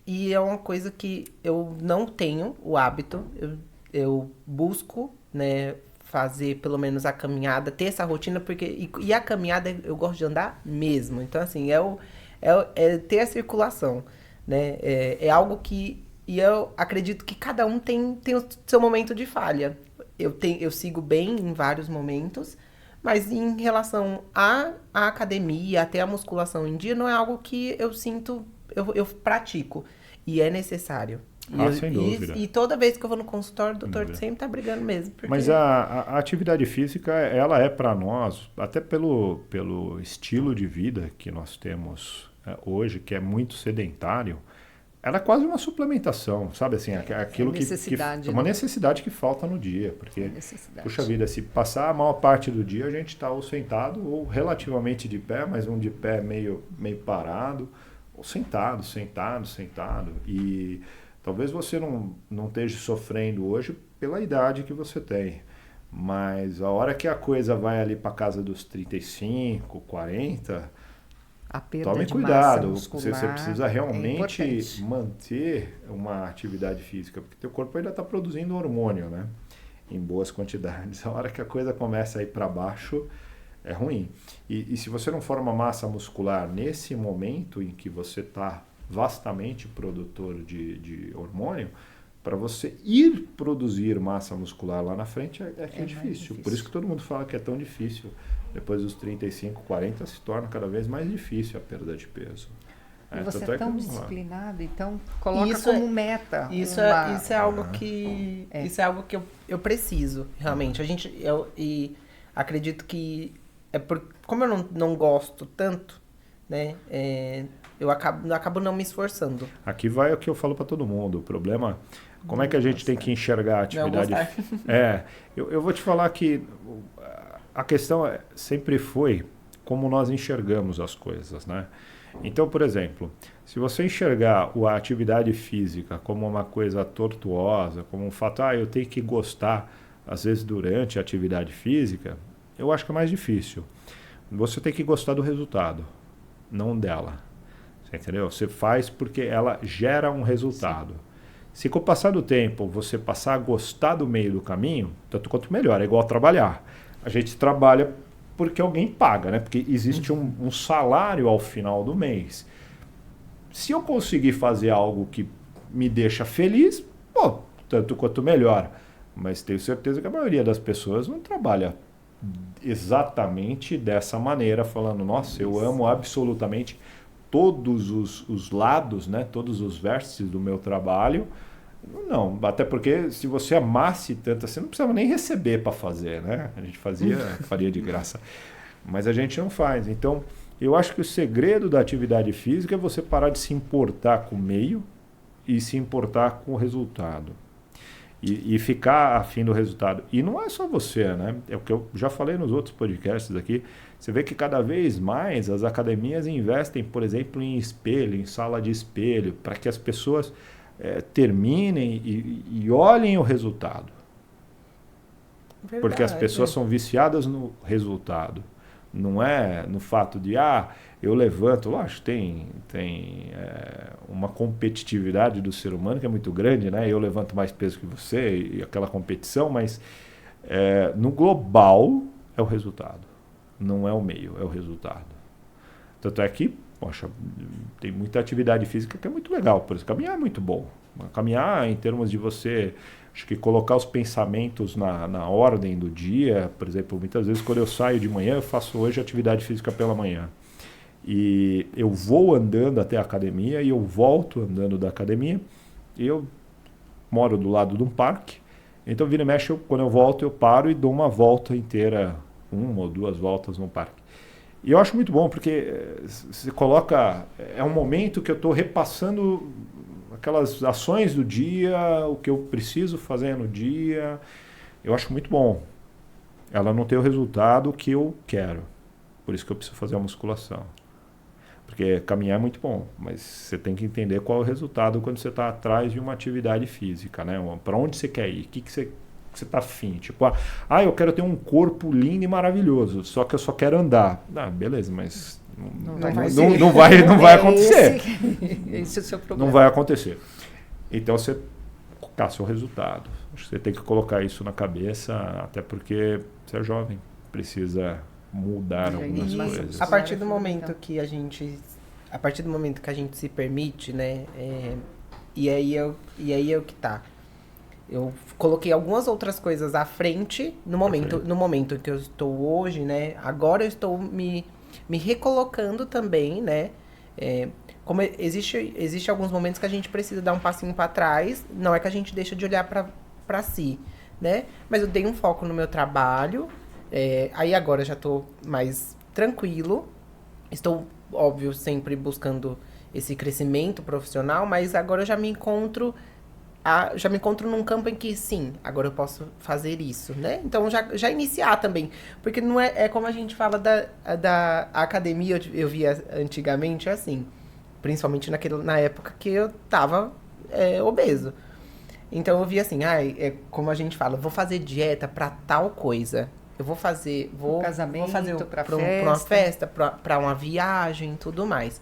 E é uma coisa que eu não tenho o hábito, eu busco, né, fazer pelo menos a caminhada, ter essa rotina, porque e a caminhada eu gosto de andar mesmo. Então, assim, é ter a circulação, né? É algo que... E eu acredito que cada um tem o seu momento de falha. Eu sigo bem em vários momentos, mas em relação à academia, até a musculação em dia, não é algo que eu sinto, eu pratico. E é necessário. Sem dúvida. E toda vez que eu vou no consultório, o doutor sempre tá brigando mesmo. Porque... Mas a atividade física, ela é para nós, até pelo estilo de vida que nós temos hoje, que é muito sedentário, ela é quase uma suplementação, sabe? Assim, aquilo uma necessidade que falta no dia. Porque, puxa vida, se passar a maior parte do dia, a gente está ou sentado ou relativamente de pé, mas um de pé meio parado, ou sentado. E... talvez você não esteja sofrendo hoje pela idade que você tem, mas a hora que a coisa vai ali para casa dos 35, 40, tome cuidado, você precisa realmente manter uma atividade física, porque teu corpo ainda está produzindo hormônio, né? Em boas quantidades. A hora que a coisa começa a ir para baixo, é ruim. E se você não forma massa muscular nesse momento em que você está vastamente produtor de hormônio, para você ir produzir massa muscular lá na frente é difícil. Por isso que todo mundo fala que é tão difícil. Depois dos 35, 40 se torna cada vez mais difícil a perda de peso. E você é tão disciplinado, então coloca como meta. Isso é algo que isso é algo que eu preciso, realmente. E acredito que como eu não gosto tanto, né? Eu acabo não me esforçando. Aqui vai o que eu falo para todo mundo. O problema, como é que a gente tem que enxergar a atividade? Eu vou te falar que a questão sempre foi como nós enxergamos as coisas, né? Então, por exemplo, se você enxergar a atividade física como uma coisa tortuosa, como um fato, eu tenho que gostar, às vezes durante a atividade física, eu acho que é mais difícil. Você tem que gostar do resultado, não dela. Você entendeu? Você faz porque ela gera um resultado. Se com o passar do tempo você passar a gostar do meio do caminho, tanto quanto melhor, é igual trabalhar. A gente trabalha porque alguém paga, né? Porque existe um salário ao final do mês. Se eu conseguir fazer algo que me deixa feliz, pô, tanto quanto melhor. Mas tenho certeza que a maioria das pessoas não trabalha exatamente dessa maneira, falando, nossa, eu amo absolutamente todos os lados, né? Todos os vértices do meu trabalho. Não, até porque se você amasse tanto assim, não precisava nem receber para fazer, né? A gente faria de graça. Mas a gente não faz. Então, eu acho que o segredo da atividade física é você parar de se importar com o meio e se importar com o resultado. E ficar afim do resultado. E não é só você, né? É o que eu já falei nos outros podcasts aqui. Você vê que cada vez mais as academias investem, por exemplo, em espelho, em sala de espelho, para que as pessoas terminem e olhem o resultado. Verdade. Porque as pessoas são viciadas no resultado. Não é no fato de, eu levanto. Lógico, tem uma competitividade do ser humano que é muito grande, né? Eu levanto mais peso que você e aquela competição, mas no global é o resultado. Não é o meio, é o resultado. Tanto é que, poxa, tem muita atividade física que é muito legal. Por isso, caminhar é muito bom. Caminhar em termos de você, acho que colocar os pensamentos na ordem do dia. Por exemplo, muitas vezes quando eu saio de manhã, eu faço hoje atividade física pela manhã. E eu vou andando até a academia e eu volto andando da academia. E eu moro do lado de um parque. Então, vira e mexe, quando eu volto, eu paro e dou uma volta inteira, 1 ou 2 voltas no parque. E eu acho muito bom, porque você coloca... É um momento que eu estou repassando aquelas ações do dia, o que eu preciso fazer no dia. Eu acho muito bom. Ela não tem o resultado que eu quero. Por isso que eu preciso fazer a musculação. Porque caminhar é muito bom, mas você tem que entender qual é o resultado quando você está atrás de uma atividade física, né? Para onde você quer ir? O que você está afim? Tipo, eu quero ter um corpo lindo e maravilhoso, só que eu só quero andar. Beleza, mas não vai acontecer. Esse é o seu problema. Não vai acontecer. Então você caça o resultado. Você tem que colocar isso na cabeça, até porque você é jovem, precisa mudar algumas coisas. A partir do momento que a gente se permite, né? E aí é o que tá. Eu coloquei algumas outras coisas à frente no momento em que eu estou hoje, né? Agora eu estou me recolocando também, né? Como existe alguns momentos que a gente precisa dar um passinho para trás, não é que a gente deixa de olhar para si, né? Mas eu dei um foco no meu trabalho, aí agora já estou mais tranquilo, estou, óbvio, sempre buscando esse crescimento profissional, mas agora eu já me encontro num campo em que, sim, agora eu posso fazer isso, né? Então, já iniciar também. Porque não é como a gente fala da academia, eu via antigamente assim. Principalmente na época que eu tava obeso. Então, eu via assim, como a gente fala, vou fazer dieta pra tal coisa. Eu vou fazer pra uma festa, pra uma viagem e tudo mais.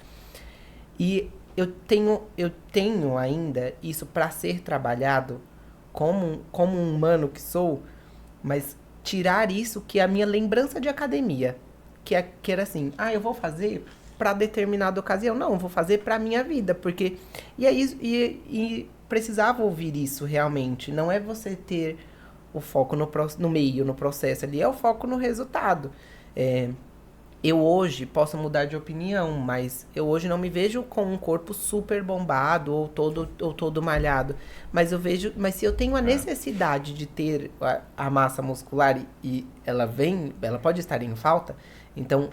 E eu tenho ainda isso para ser trabalhado como um humano que sou, mas tirar isso que é a minha lembrança de academia, que era assim, eu vou fazer para determinada ocasião, não, eu vou fazer para minha vida, porque e é isso, e precisava ouvir isso realmente, não é você ter o foco no meio, no processo ali, é o foco no resultado. Eu hoje posso mudar de opinião, mas eu hoje não me vejo com um corpo super bombado ou todo malhado. Mas se eu tenho a necessidade de ter a massa muscular e ela pode estar em falta, então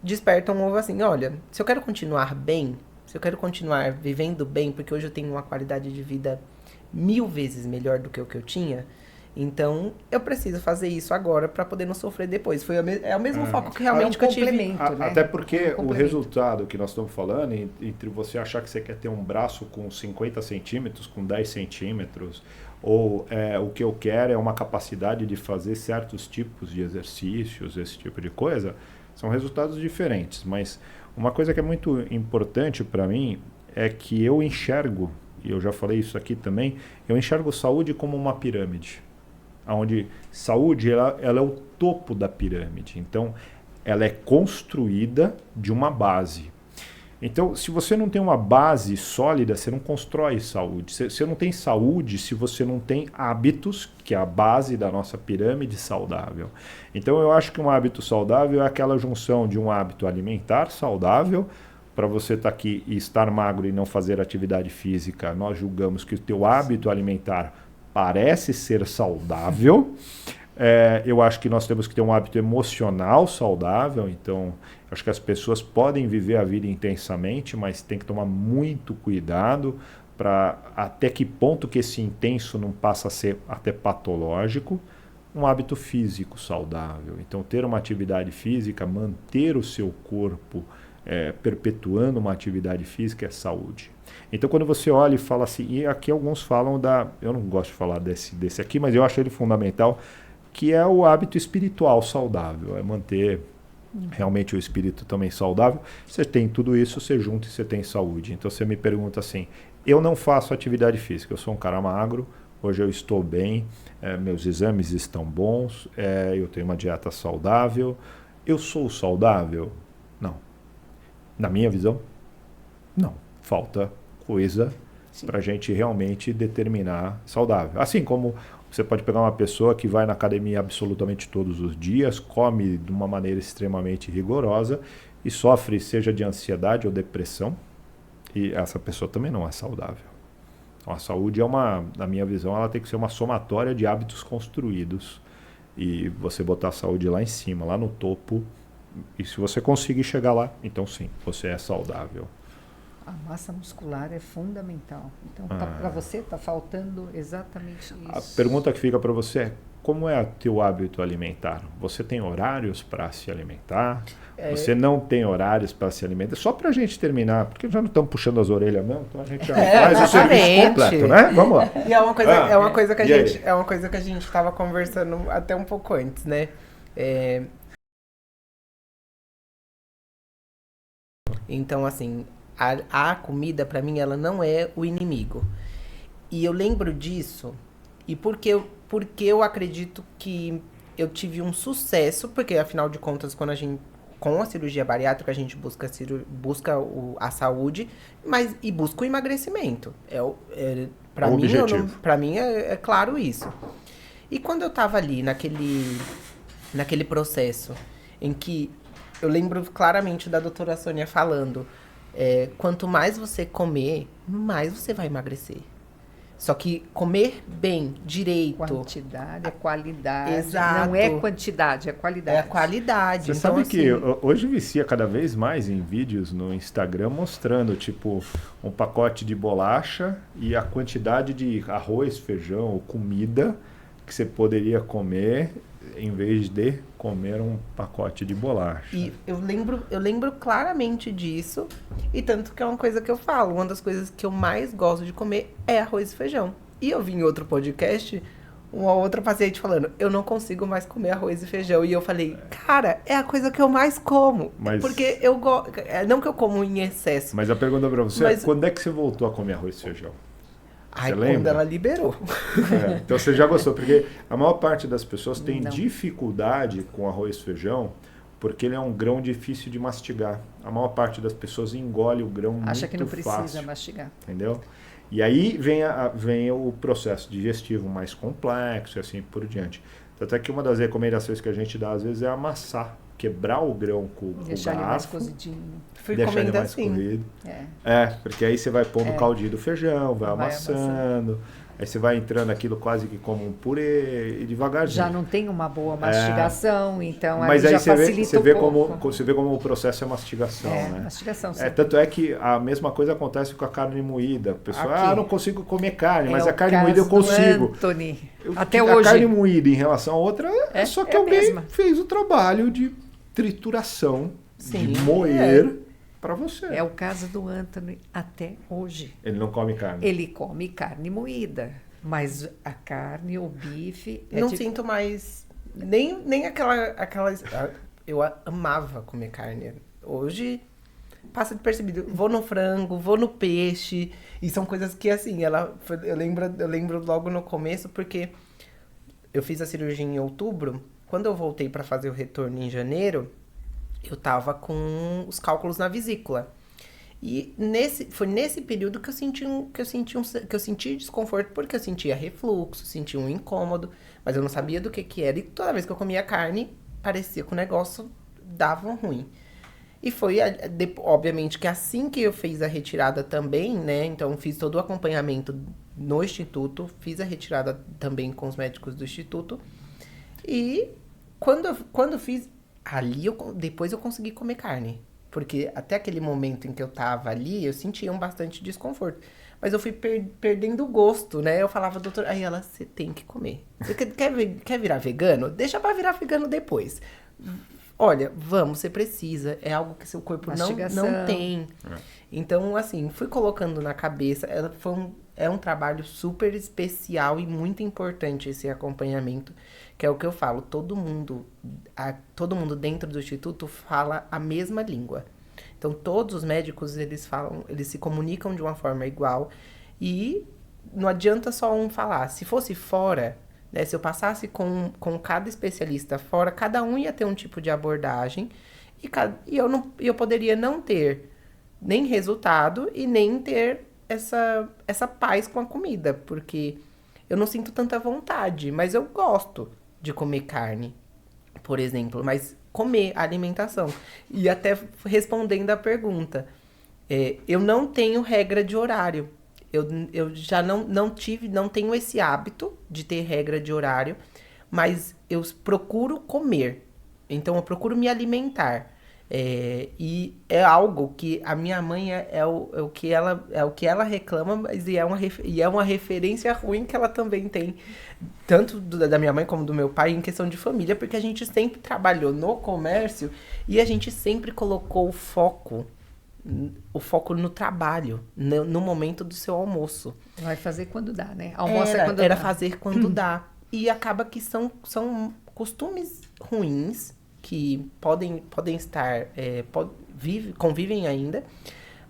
desperta um ovo assim, olha, se eu quero continuar bem, se eu quero continuar vivendo bem, porque hoje eu tenho uma qualidade de vida 1000 vezes melhor do que o que eu tinha, então, eu preciso fazer isso agora para poder não sofrer depois. É o mesmo foco que realmente que eu tive. Né? Até porque o resultado que nós estamos falando, entre você achar que você quer ter um braço com 50 centímetros, com 10 centímetros, ou o que eu quero é uma capacidade de fazer certos tipos de exercícios, esse tipo de coisa, são resultados diferentes. Mas uma coisa que é muito importante para mim é que eu enxergo e eu já falei isso aqui também, eu enxergo saúde como uma pirâmide, onde saúde ela é o topo da pirâmide. Então, ela é construída de uma base. Então, se você não tem uma base sólida, você não constrói saúde. Você não tem saúde se você não tem hábitos, que é a base da nossa pirâmide saudável. Então, eu acho que um hábito saudável é aquela junção de um hábito alimentar saudável. Para você estar aqui e estar magro e não fazer atividade física, nós julgamos que o teu hábito alimentar parece ser saudável. Eu acho que nós temos que ter um hábito emocional saudável. Então, acho que as pessoas podem viver a vida intensamente, mas tem que tomar muito cuidado para até que ponto que esse intenso não passa a ser até patológico. Um hábito físico saudável. Então, ter uma atividade física, manter o seu corpo perpetuando uma atividade física é saúde. Então, quando você olha e fala assim, e aqui alguns falam eu não gosto de falar desse aqui, mas eu acho ele fundamental, que é o hábito espiritual saudável, é manter realmente o espírito também saudável. Você tem tudo isso, você junta e você tem saúde. Então, você me pergunta assim, eu não faço atividade física, eu sou um cara magro, hoje eu estou bem, meus exames estão bons, eu tenho uma dieta saudável, eu sou saudável? Não. Na minha visão, não. Falta coisa para a gente realmente determinar saudável. Assim como você pode pegar uma pessoa que vai na academia absolutamente todos os dias, come de uma maneira extremamente rigorosa e sofre seja de ansiedade ou depressão, e essa pessoa também não é saudável. Então, a saúde na minha visão, ela tem que ser uma somatória de hábitos construídos e você botar a saúde lá em cima, lá no topo. E se você conseguir chegar lá, então sim, você é saudável. A massa muscular é fundamental. Então, para você está faltando exatamente isso. A pergunta que fica para você é, como é o teu hábito alimentar? Você tem horários para se alimentar? Você não tem horários para se alimentar? Só para a gente terminar, porque já não estamos puxando as orelhas mesmo, então a gente já faz o serviço completo, né? Vamos lá. E é uma coisa que a gente estava conversando até um pouco antes, né? Então, assim, a comida, para mim, ela não é o inimigo. E eu lembro disso, e porque eu acredito que eu tive um sucesso, porque, afinal de contas, com a cirurgia bariátrica, a gente busca a saúde, e busca o emagrecimento. Para mim é claro isso. E quando eu tava ali, naquele processo, em que eu lembro claramente da doutora Sônia falando, quanto mais você comer, mais você vai emagrecer. Só que comer bem, direito... Quantidade é qualidade. Exato. Não é quantidade, é qualidade. É a qualidade. Você então, sabe assim, que hoje vicia cada vez mais em vídeos no Instagram mostrando, tipo, um pacote de bolacha e a quantidade de arroz, feijão, comida que você poderia comer em vez de comer um pacote de bolacha. E eu lembro claramente disso, e tanto que é uma coisa que eu falo, uma das coisas que eu mais gosto de comer é arroz e feijão. E eu vi em outro podcast, uma outra paciente falando, eu não consigo mais comer arroz e feijão. E eu falei, cara, é a coisa que eu mais como. Porque eu gosto, não que eu como em excesso. Mas a pergunta pra você é, quando é que você voltou a comer arroz e feijão? Ai, quando ela liberou. Então você já gostou, porque a maior parte das pessoas tem dificuldade com arroz e feijão, porque ele é um grão difícil de mastigar. A maior parte das pessoas engole o grão muito fácil. Acha que não precisa mastigar. Entendeu? E aí vem o processo digestivo mais complexo e assim por diante. Até que uma das recomendações que a gente dá às vezes é amassar, quebrar o grão com o garfo. Deixar ele mais cozidinho. Fui comendo assim. Corrido. Porque aí você vai pondo o caldinho do feijão, vai amassando. Aí você vai entrando aquilo quase que como um purê e devagarzinho. Já não tem uma boa mastigação, então mas aí aí já você vê como o processo é mastigação, né? Mastigação, sim. Tanto é que a mesma coisa acontece com a carne moída. O pessoal, não consigo comer carne, mas a carne moída eu consigo. Anthony. Até hoje. A carne moída em relação a outra, só que alguém fez o trabalho de trituração, de moer para você. É o caso do Anthony até hoje. Ele não come carne. Ele come carne moída, mas a carne, o bife... Não sinto mais... Nem aquelas... Eu amava comer carne. Hoje passa despercebido. Vou no frango, vou no peixe. E são coisas que, assim, eu lembro logo no começo, porque eu fiz a cirurgia em outubro. Quando eu voltei pra fazer o retorno em janeiro, eu tava com os cálculos na vesícula. E foi nesse período que eu senti desconforto, porque eu sentia refluxo, sentia um incômodo, mas eu não sabia do que era. E toda vez que eu comia carne, parecia que o negócio dava ruim. E foi, obviamente, que assim que eu fiz a retirada também, né? Então, fiz todo o acompanhamento no Instituto, fiz a retirada também com os médicos do Instituto. E quando eu fiz, depois eu consegui comer carne. Porque até aquele momento em que eu tava ali, eu sentia bastante desconforto. Mas eu fui perdendo o gosto, né? Eu falava, doutor, aí ela, você tem que comer. Você quer virar vegano? Deixa pra virar vegano depois. Olha, você precisa. É algo que seu corpo não tem. Então, assim, fui colocando na cabeça. É um trabalho super especial e muito importante esse acompanhamento, que é o que eu falo. Todo mundo dentro do Instituto fala a mesma língua. Então, todos os médicos, eles se comunicam de uma forma igual. E não adianta só um falar. Se fosse fora, né, se eu passasse com cada especialista fora, cada um ia ter um tipo de abordagem. E eu poderia não ter nem resultado e nem ter essa paz com a comida. Porque eu não sinto tanta vontade, mas eu gosto de comer carne, por exemplo. Mas comer, alimentação. E até respondendo a pergunta, eu não tenho regra de horário. Eu já não tenho esse hábito de ter regra de horário, mas eu procuro comer. Então, eu procuro me alimentar. E é algo que a minha mãe é o que ela reclama, mas é uma referência ruim que ela também tem, tanto da minha mãe como do meu pai, em questão de família, porque a gente sempre trabalhou no comércio e a gente sempre colocou o foco no trabalho, no momento do seu almoço. Vai fazer quando dá, né? Almoça quando dá. Era fazer quando dá. E acaba que são costumes ruins que podem estar, convivem ainda,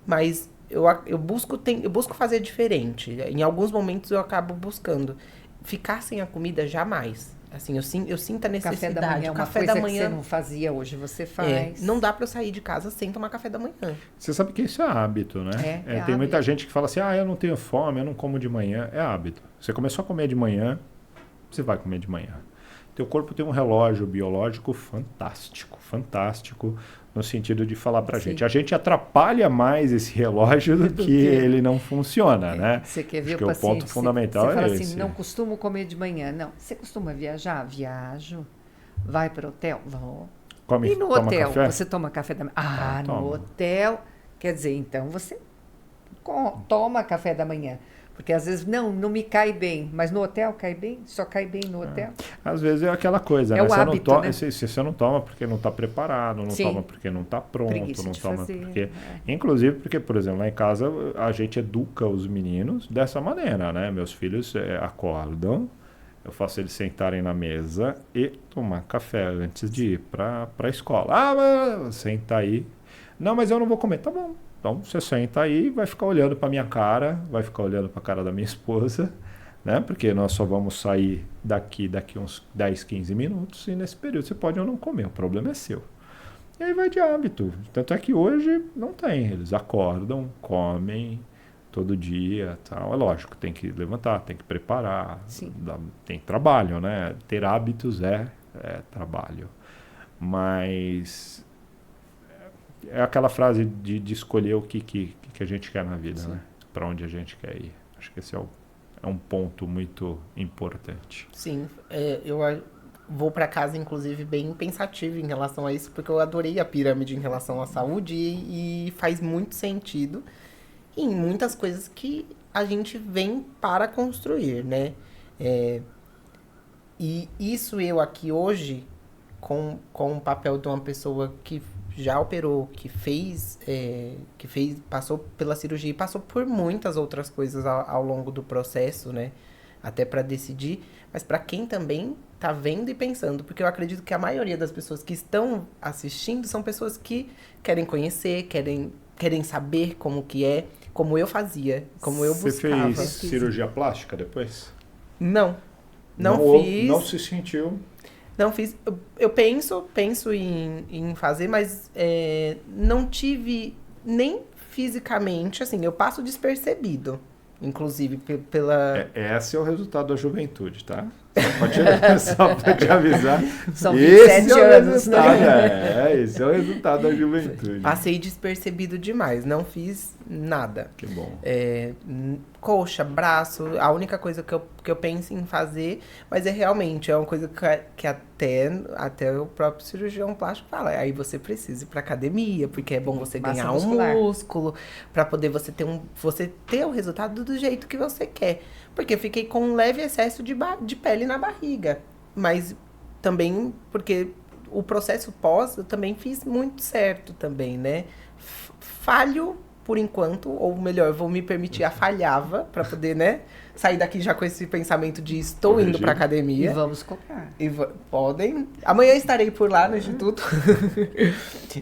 mas eu busco fazer diferente. Em alguns momentos eu acabo buscando. Ficar sem a comida, jamais. Assim, eu sinto a necessidade. Café da manhã, uma coisa que você não fazia, hoje você faz. Não dá pra eu sair de casa sem tomar café da manhã. Você sabe que isso é hábito, né? Tem hábito. Muita gente que fala assim, eu não tenho fome, eu não como de manhã. É hábito. Você começou a comer de manhã, você vai comer de manhã. Teu corpo tem um relógio biológico fantástico, no sentido de falar pra gente. A gente atrapalha mais esse relógio do que ele não funciona, né? Você quer ver o paciente? O ponto fundamental você fala esse. assim, não costumo comer de manhã. Não. Você costuma viajar? Viajo. Vai para o hotel? Vou. E no hotel? Café? Você toma café da manhã? No hotel. Quer dizer, então você toma café da manhã. Porque às vezes não me cai bem, mas no hotel cai bem, só cai bem no hotel. Às vezes é aquela coisa, né? O hábito, né? Se você não toma porque não está preparado, não toma porque não está pronto, preguiça não de toma fazer, porque... Inclusive porque, por exemplo, lá em casa a gente educa os meninos dessa maneira, né? Meus filhos acordam, eu faço eles sentarem na mesa e tomar café antes de ir para a escola. Senta aí. Não, mas eu não vou comer. Tá bom. Então, você senta aí, vai ficar olhando para minha cara, vai ficar olhando para a cara da minha esposa, né? Porque nós só vamos sair daqui uns 10, 15 minutos e nesse período você pode ou não comer, o problema é seu. E aí vai de hábito. Tanto é que hoje não tem, eles acordam, comem todo dia, tal. É lógico, tem que levantar, tem que preparar, tem trabalho, né? Ter hábitos é trabalho. Mas... é aquela frase de escolher o que a gente quer na vida, né? Para onde a gente quer ir. Acho que esse é um ponto muito importante. Sim, eu vou para casa, inclusive, bem pensativo em relação a isso, porque eu adorei a pirâmide em relação à saúde e faz muito sentido em muitas coisas que a gente vem para construir, né? E isso eu aqui hoje, com o papel de uma pessoa que já operou, que passou pela cirurgia e passou por muitas outras coisas ao longo do processo, né? até para decidir, mas para quem também tá vendo e pensando, porque eu acredito que a maioria das pessoas que estão assistindo são pessoas que querem conhecer, querem saber como que é, como eu fazia, como eu buscava. Você fez cirurgia plástica depois? Não fiz. Não se sentiu? Não fiz. Eu penso em fazer, mas não tive nem fisicamente, assim, eu passo despercebido. Inclusive, pela... Esse é o resultado da juventude, tá? Só pra te avisar. São 27 anos, né? Esse é o resultado da juventude. Passei despercebido demais, não fiz nada. Que bom. Coxa, braço, a única coisa que eu penso em fazer, mas realmente uma coisa que até o próprio cirurgião plástico fala. Aí você precisa ir pra academia, porque é bom você Massa ganhar muscular. um músculo, pra poder você ter o resultado do jeito que você quer. Porque eu fiquei com um leve excesso de pele na barriga. Mas também, porque o processo pós, eu também fiz muito certo também, né? Falho por enquanto, ou melhor, vou me permitir a falhava pra poder, né, sair daqui já com esse pensamento de estou indo pra E academia. vamos cobrar. Podem. Amanhã estarei por lá no instituto.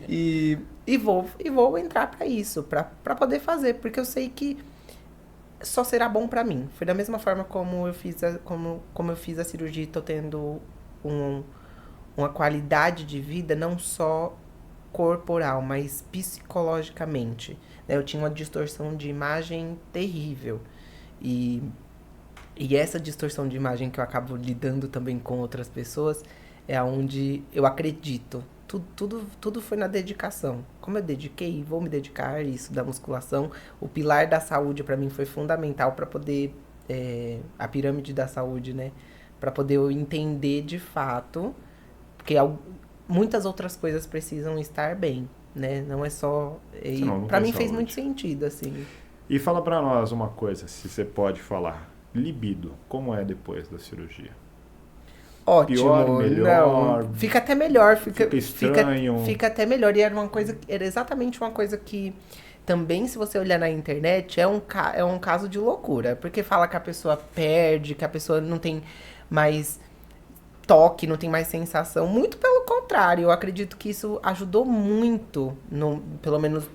e vou entrar pra isso, pra poder fazer, porque eu sei que só será bom pra mim. Foi da mesma forma como eu fiz como eu fiz a cirurgia e tô tendo uma qualidade de vida não só corporal, mas psicologicamente. Eu tinha uma distorção de imagem terrível. E essa distorção de imagem que eu acabo lidando também com outras pessoas é onde eu acredito. Tudo foi na dedicação. Como eu dediquei, vou me dedicar a isso da musculação. O pilar da saúde para mim foi fundamental para poder... a pirâmide da saúde, né? Para poder eu entender de fato. Porque muitas outras coisas precisam estar bem, né? Não é só... Para mim fez muito sentido, assim. E fala para nós uma coisa, se você pode falar. Libido, como é depois da cirurgia? Ótimo. Pior, melhor? Não, fica até melhor. Fica estranho? Fica até melhor. E era exatamente uma coisa que... Também, se você olhar na internet, é um caso de loucura. Porque fala que a pessoa perde, que a pessoa não tem mais toque, não tem mais sensação. Muito pelo contrário. Eu acredito que isso ajudou muito. Pelo menos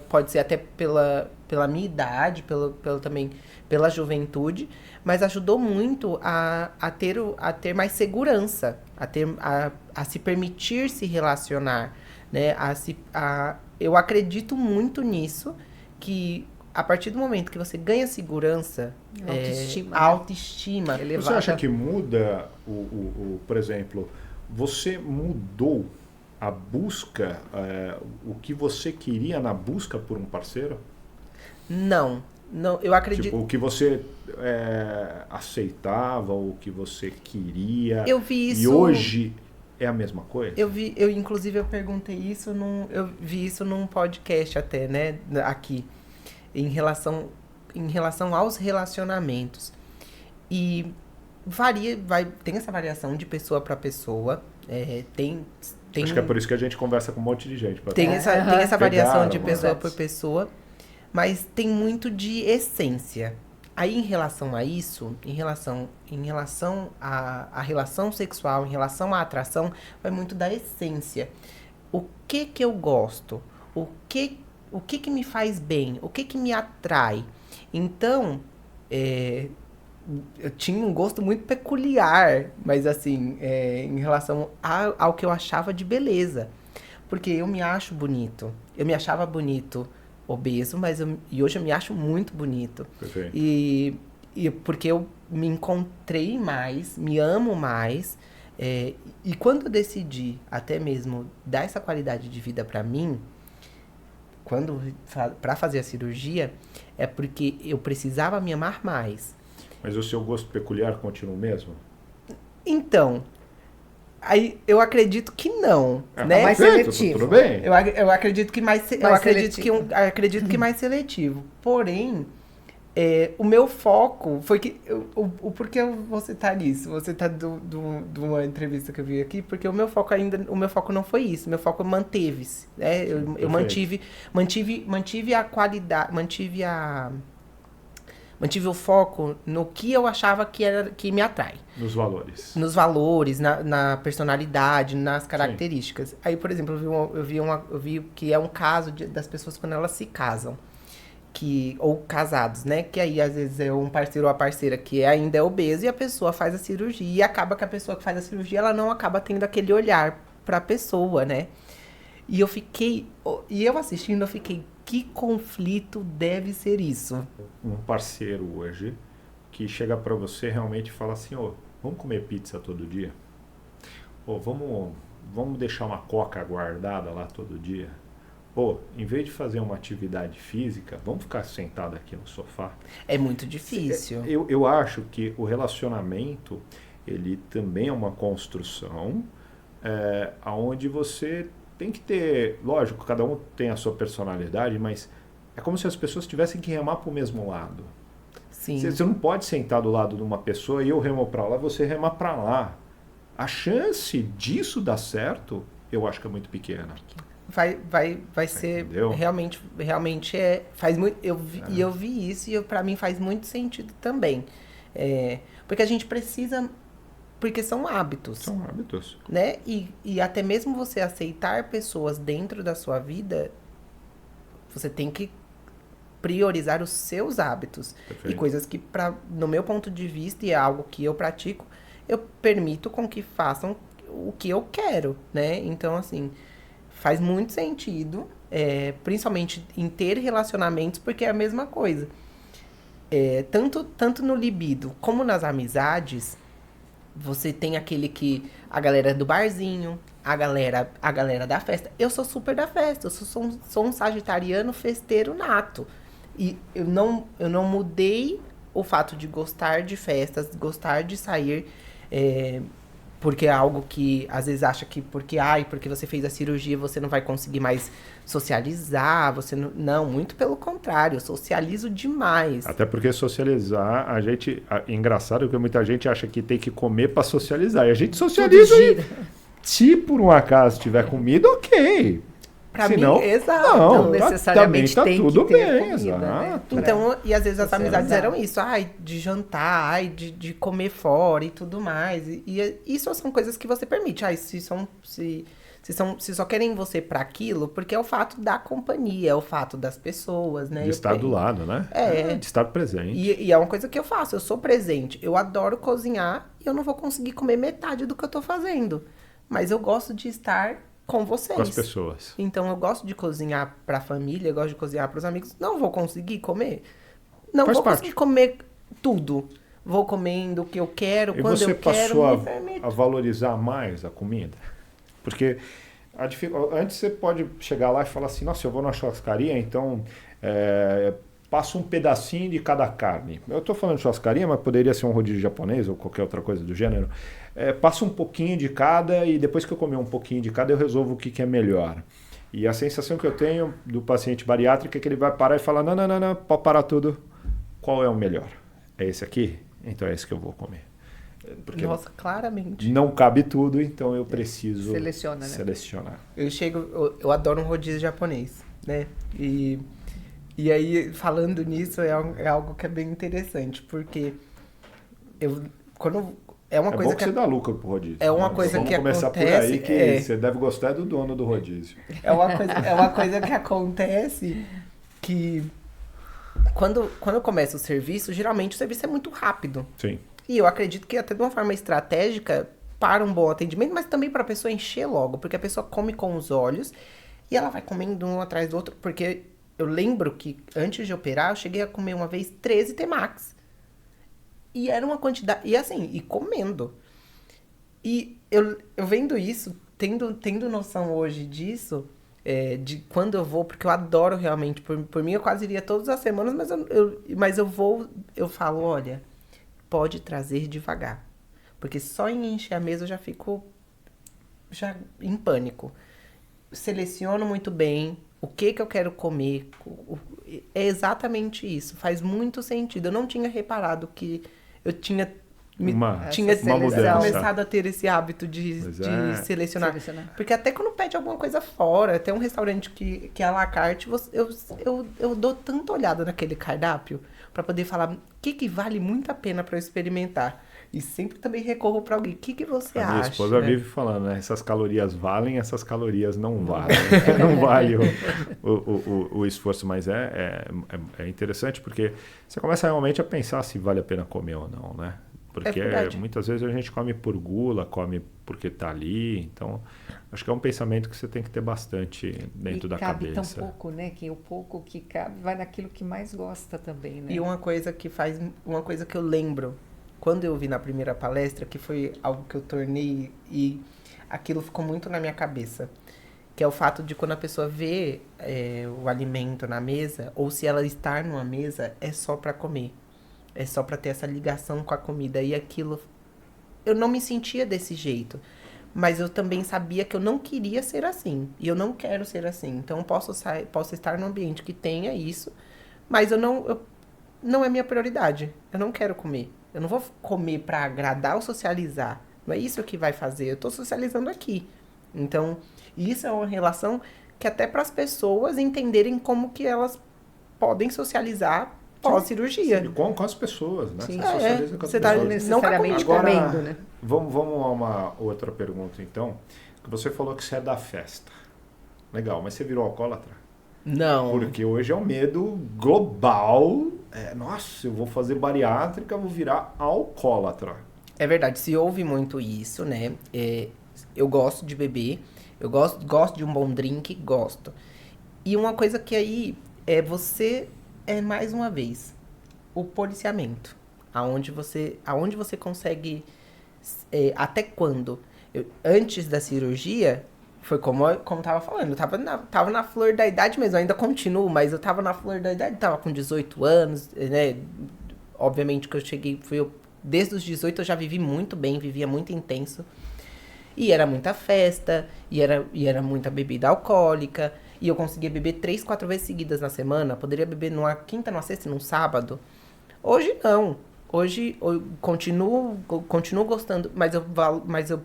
pode ser até pela minha idade, também pela juventude. Mas ajudou muito a ter mais segurança. A se permitir se relacionar. Né? Eu acredito muito nisso, que a partir do momento que você ganha segurança, Autoestima, a autoestima elevada. Você acha que muda, por exemplo, você mudou a busca, o que você queria na busca por um parceiro? Não, eu acredito... Tipo, o que você aceitava, o que você queria. Eu vi isso... E hoje... É a mesma coisa? Inclusive, eu perguntei isso eu vi isso num podcast até, né, aqui, em relação aos relacionamentos. E tem essa variação de pessoa para pessoa, Acho que é por isso que a gente conversa com um monte de gente. Tem essa variação de pessoa Exato. por pessoa, mas tem muito de essência. Aí, em relação a isso, em relação à relação sexual, em relação à atração, vai muito da essência. O que eu gosto? O que me faz bem? O que me atrai? Então, eu tinha um gosto muito peculiar, mas assim, em relação ao que eu achava de beleza. Porque eu me acho bonito. Eu me achava bonito obeso, e hoje eu me acho muito bonito. Perfeito. E porque eu me encontrei mais, me amo mais, e quando eu decidi até mesmo dar essa qualidade de vida pra mim, pra fazer a cirurgia, é porque eu precisava me amar mais. Mas o seu gosto peculiar continua o mesmo? Então, aí eu acredito que não, né? Mais seletivo. Tudo bem. Eu acredito que acredito que mais seletivo. Porém, o meu foco foi que... O porquê eu vou citar isso? Vou citar de uma entrevista que eu vi aqui, porque o meu foco não foi isso. Meu foco manteve-se. Né? Eu mantive a qualidade, mantive mantive o foco no que eu achava que me atrai. Nos valores. Nos valores, na personalidade, nas características. Sim. Aí, por exemplo, eu vi que é um caso das pessoas quando elas se casam. Ou casados, né? Que aí, às vezes, é um parceiro ou a parceira que ainda é obeso e a pessoa faz a cirurgia. E acaba que a pessoa que faz a cirurgia, ela não acaba tendo aquele olhar pra pessoa, né? E eu assistindo, eu fiquei, que conflito deve ser isso? Um parceiro hoje que chega pra você realmente e fala assim, vamos comer pizza todo dia? Vamos deixar uma coca guardada lá todo dia? Em vez de fazer uma atividade física, vamos ficar sentado aqui no sofá? É muito difícil. Eu acho que o relacionamento, ele também é uma construção onde você tem que ter... Lógico, cada um tem a sua personalidade, mas é como se as pessoas tivessem que remar para o mesmo lado. Sim. Você não pode sentar do lado de uma pessoa e eu remo para lá, você remar para lá. A chance disso dar certo, eu acho que é muito pequena. Vai ser, entendeu? Realmente faz muito, e eu vi isso e para mim faz muito sentido também, porque a gente precisa, porque são hábitos, né? E até mesmo você aceitar pessoas dentro da sua vida, você tem que priorizar os seus hábitos. Perfeito. E coisas que, no meu ponto de vista, e é algo que eu pratico, eu permito com que façam o que eu quero, né? Então, assim, faz muito sentido, principalmente em ter relacionamentos, porque é a mesma coisa. Tanto no libido como nas amizades, você tem a galera do barzinho, a galera da festa. Eu sou super da festa, eu sou um sagitariano festeiro nato. E eu não mudei o fato de gostar de festas, gostar de sair, porque é algo que às vezes acha que porque você fez a cirurgia você não vai conseguir mais socializar, você não, muito pelo contrário, eu socializo demais. Até porque socializar, engraçado que muita gente acha que tem que comer para socializar, e a gente socializa se por um acaso tiver comida, ok. Pra mim, exato. Não necessariamente tá tem tudo que ter bem, comida, exato. né? Então, e às vezes as amizades eram isso, de jantar, de comer fora e tudo mais. E isso são coisas que você permite. Se só querem você pra aquilo, porque é o fato da companhia, é o fato das pessoas, né? De estar do lado, né? De estar presente. E é uma coisa que eu faço, eu sou presente. Eu adoro cozinhar e eu não vou conseguir comer metade do que eu tô fazendo. Mas eu gosto de estar com vocês. Com as pessoas. Então, eu gosto de cozinhar pra família, eu gosto de cozinhar pros amigos. Não vou conseguir comer. Não vou conseguir comer tudo. Vou comendo o que eu quero, quando eu quero. E você passou a valorizar mais a comida? Porque antes você pode chegar lá e falar assim, nossa, eu vou na churrascaria, então passa um pedacinho de cada carne. Eu estou falando de churrascaria, mas poderia ser um rodízio japonês ou qualquer outra coisa do gênero. Passa um pouquinho de cada e depois que eu comer um pouquinho de cada eu resolvo o que é melhor. E a sensação que eu tenho do paciente bariátrico é que ele vai parar e falar, não, pode parar tudo. Qual é o melhor? É esse aqui? Então é esse que eu vou comer. Porque nossa, claramente. Não cabe tudo, então eu preciso selecionar. Eu adoro um rodízio japonês, né? E aí, falando nisso, é algo que é bem interessante, porque é uma coisa bom que você dá lucro pro rodízio. É uma coisa que acontece... Vamos começar por aí, que você deve gostar do dono do rodízio. É uma coisa que acontece que quando eu começo o serviço, geralmente o serviço é muito rápido. Sim. E eu acredito que até de uma forma estratégica para um bom atendimento, mas também para a pessoa encher logo, porque a pessoa come com os olhos e ela vai comendo um atrás do outro, porque eu lembro que antes de operar, eu cheguei a comer uma vez 13 Temax. E era uma quantidade, e comendo. E eu vendo isso, tendo noção hoje disso, de quando eu vou, porque eu adoro realmente, por mim eu quase iria todas as semanas, mas eu falo, olha, pode trazer devagar. Porque só em encher a mesa eu já fico em pânico. Seleciono muito bem o que eu quero comer. É exatamente isso. Faz muito sentido. Eu não tinha reparado que eu tinha tinha mudança. começado a ter esse hábito de selecionar. Porque até quando pede alguma coisa fora, até um restaurante que é à la carte, eu dou tanta olhada naquele cardápio para poder falar o que vale muito a pena para eu experimentar. E sempre também recorro para alguém. O que você acha? Minha esposa vive falando, né? Essas calorias valem, essas calorias não valem. Não vale o esforço, mas é interessante porque você começa realmente a pensar se vale a pena comer ou não, né? Porque muitas vezes a gente come por gula, come porque está ali. Então, acho que é um pensamento que você tem que ter bastante dentro da cabeça. E cabe tão pouco, né? Que o pouco que cabe vai naquilo que mais gosta também, né? E uma coisa que eu lembro, quando eu vi na primeira palestra, que foi algo que eu tornei e aquilo ficou muito na minha cabeça, que é o fato de quando a pessoa vê o alimento na mesa, ou se ela estar numa mesa, é só para comer. É só para ter essa ligação com a comida. E aquilo, eu não me sentia desse jeito. Mas eu também sabia que eu não queria ser assim. E eu não quero ser assim. Então eu posso estar num ambiente que tenha isso, mas não é minha prioridade. Eu não quero comer. Eu não vou comer para agradar ou socializar. Não é isso que vai fazer. Eu estou socializando aqui. Então, isso é uma relação que até para as pessoas entenderem como que elas podem socializar pós-cirurgia. Com as pessoas, né? Sim. Socializa com as Você pessoas. está necessariamente comendo, né? Vamos a uma outra pergunta, então. Você falou que você é da festa. Legal, mas você virou alcoólatra? Não. Porque hoje é um medo global. Nossa, eu vou fazer bariátrica, vou virar alcoólatra. É verdade, se ouve muito isso, né? Eu gosto de beber, eu gosto de um bom drink, gosto. E uma coisa que aí você mais uma vez o policiamento, aonde você consegue até quando? Antes da cirurgia, foi como tava falando, eu tava na flor da idade mesmo, eu ainda continuo, mas eu tava na flor da idade, tava com 18 anos, né? Obviamente que eu cheguei, desde os 18 eu já vivi muito bem, vivia muito intenso. E era muita festa, e era muita bebida alcoólica, e eu conseguia beber 3, 4 vezes seguidas na semana, poderia beber numa quinta, numa sexta e num sábado. Hoje não. Hoje eu continuo gostando, mas eu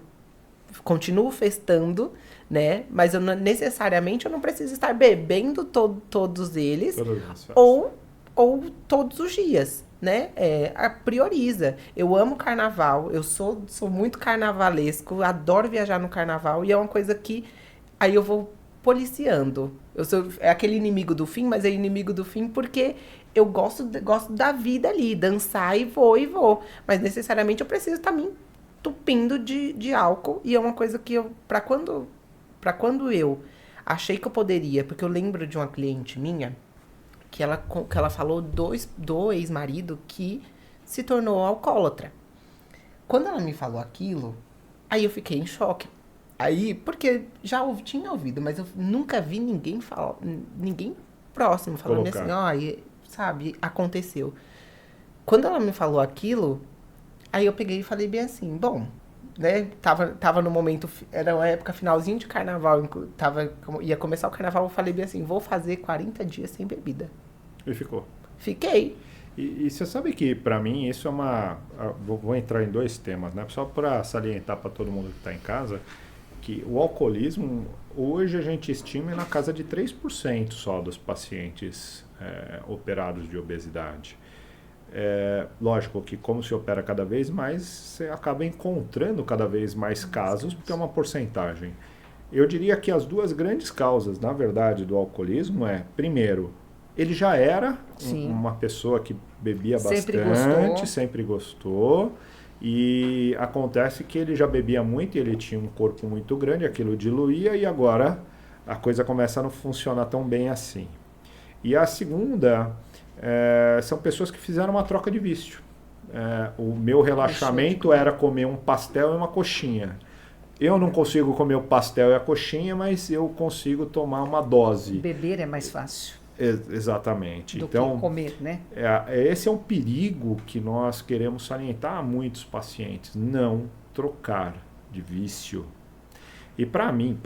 continuo festando, né? Mas necessariamente eu não preciso estar bebendo todos eles ou todos os dias, né? Prioriza. Eu amo carnaval, eu sou muito carnavalesco, adoro viajar no carnaval e é uma coisa que aí eu vou policiando. É aquele inimigo do fim, mas é inimigo do fim porque eu gosto da vida ali, dançar e vou. Mas necessariamente eu preciso estar me entupindo de álcool e é uma coisa que pra quando eu achei que eu poderia, porque eu lembro de uma cliente minha que ela falou do ex-marido que se tornou alcoólatra. Quando ela me falou aquilo, aí eu fiquei em choque. Aí, porque tinha ouvido, mas eu nunca vi ninguém falar, ninguém próximo falando assim, sabe, aconteceu. Quando ela me falou aquilo, aí eu peguei e falei bem assim, bom, né, tava no momento, era uma época finalzinho de carnaval, ia começar o carnaval, eu falei bem assim, vou fazer 40 dias sem bebida. E ficou? Fiquei. E você sabe que, para mim, isso é vou entrar em 2 temas, né? Só para salientar para todo mundo que está em casa, que o alcoolismo, hoje a gente estima na casa de 3% só dos pacientes operados de obesidade. Lógico que como se opera cada vez mais, você acaba encontrando cada vez mais casos, porque é uma porcentagem. Eu diria que as 2 grandes causas, na verdade, do alcoolismo primeiro, ele já era uma pessoa que bebia bastante, sempre gostou, e acontece que ele já bebia muito, ele tinha um corpo muito grande, aquilo diluía e agora a coisa começa a não funcionar tão bem assim. E a segunda são pessoas que fizeram uma troca de vício. O meu relaxamento era comer um pastel e uma coxinha. Eu não consigo comer o pastel e a coxinha, mas eu consigo tomar uma dose. Beber é mais fácil. Exatamente. Do então, que comer, né? Esse é um perigo que nós queremos salientar a muitos pacientes. Não trocar de vício. E para mim,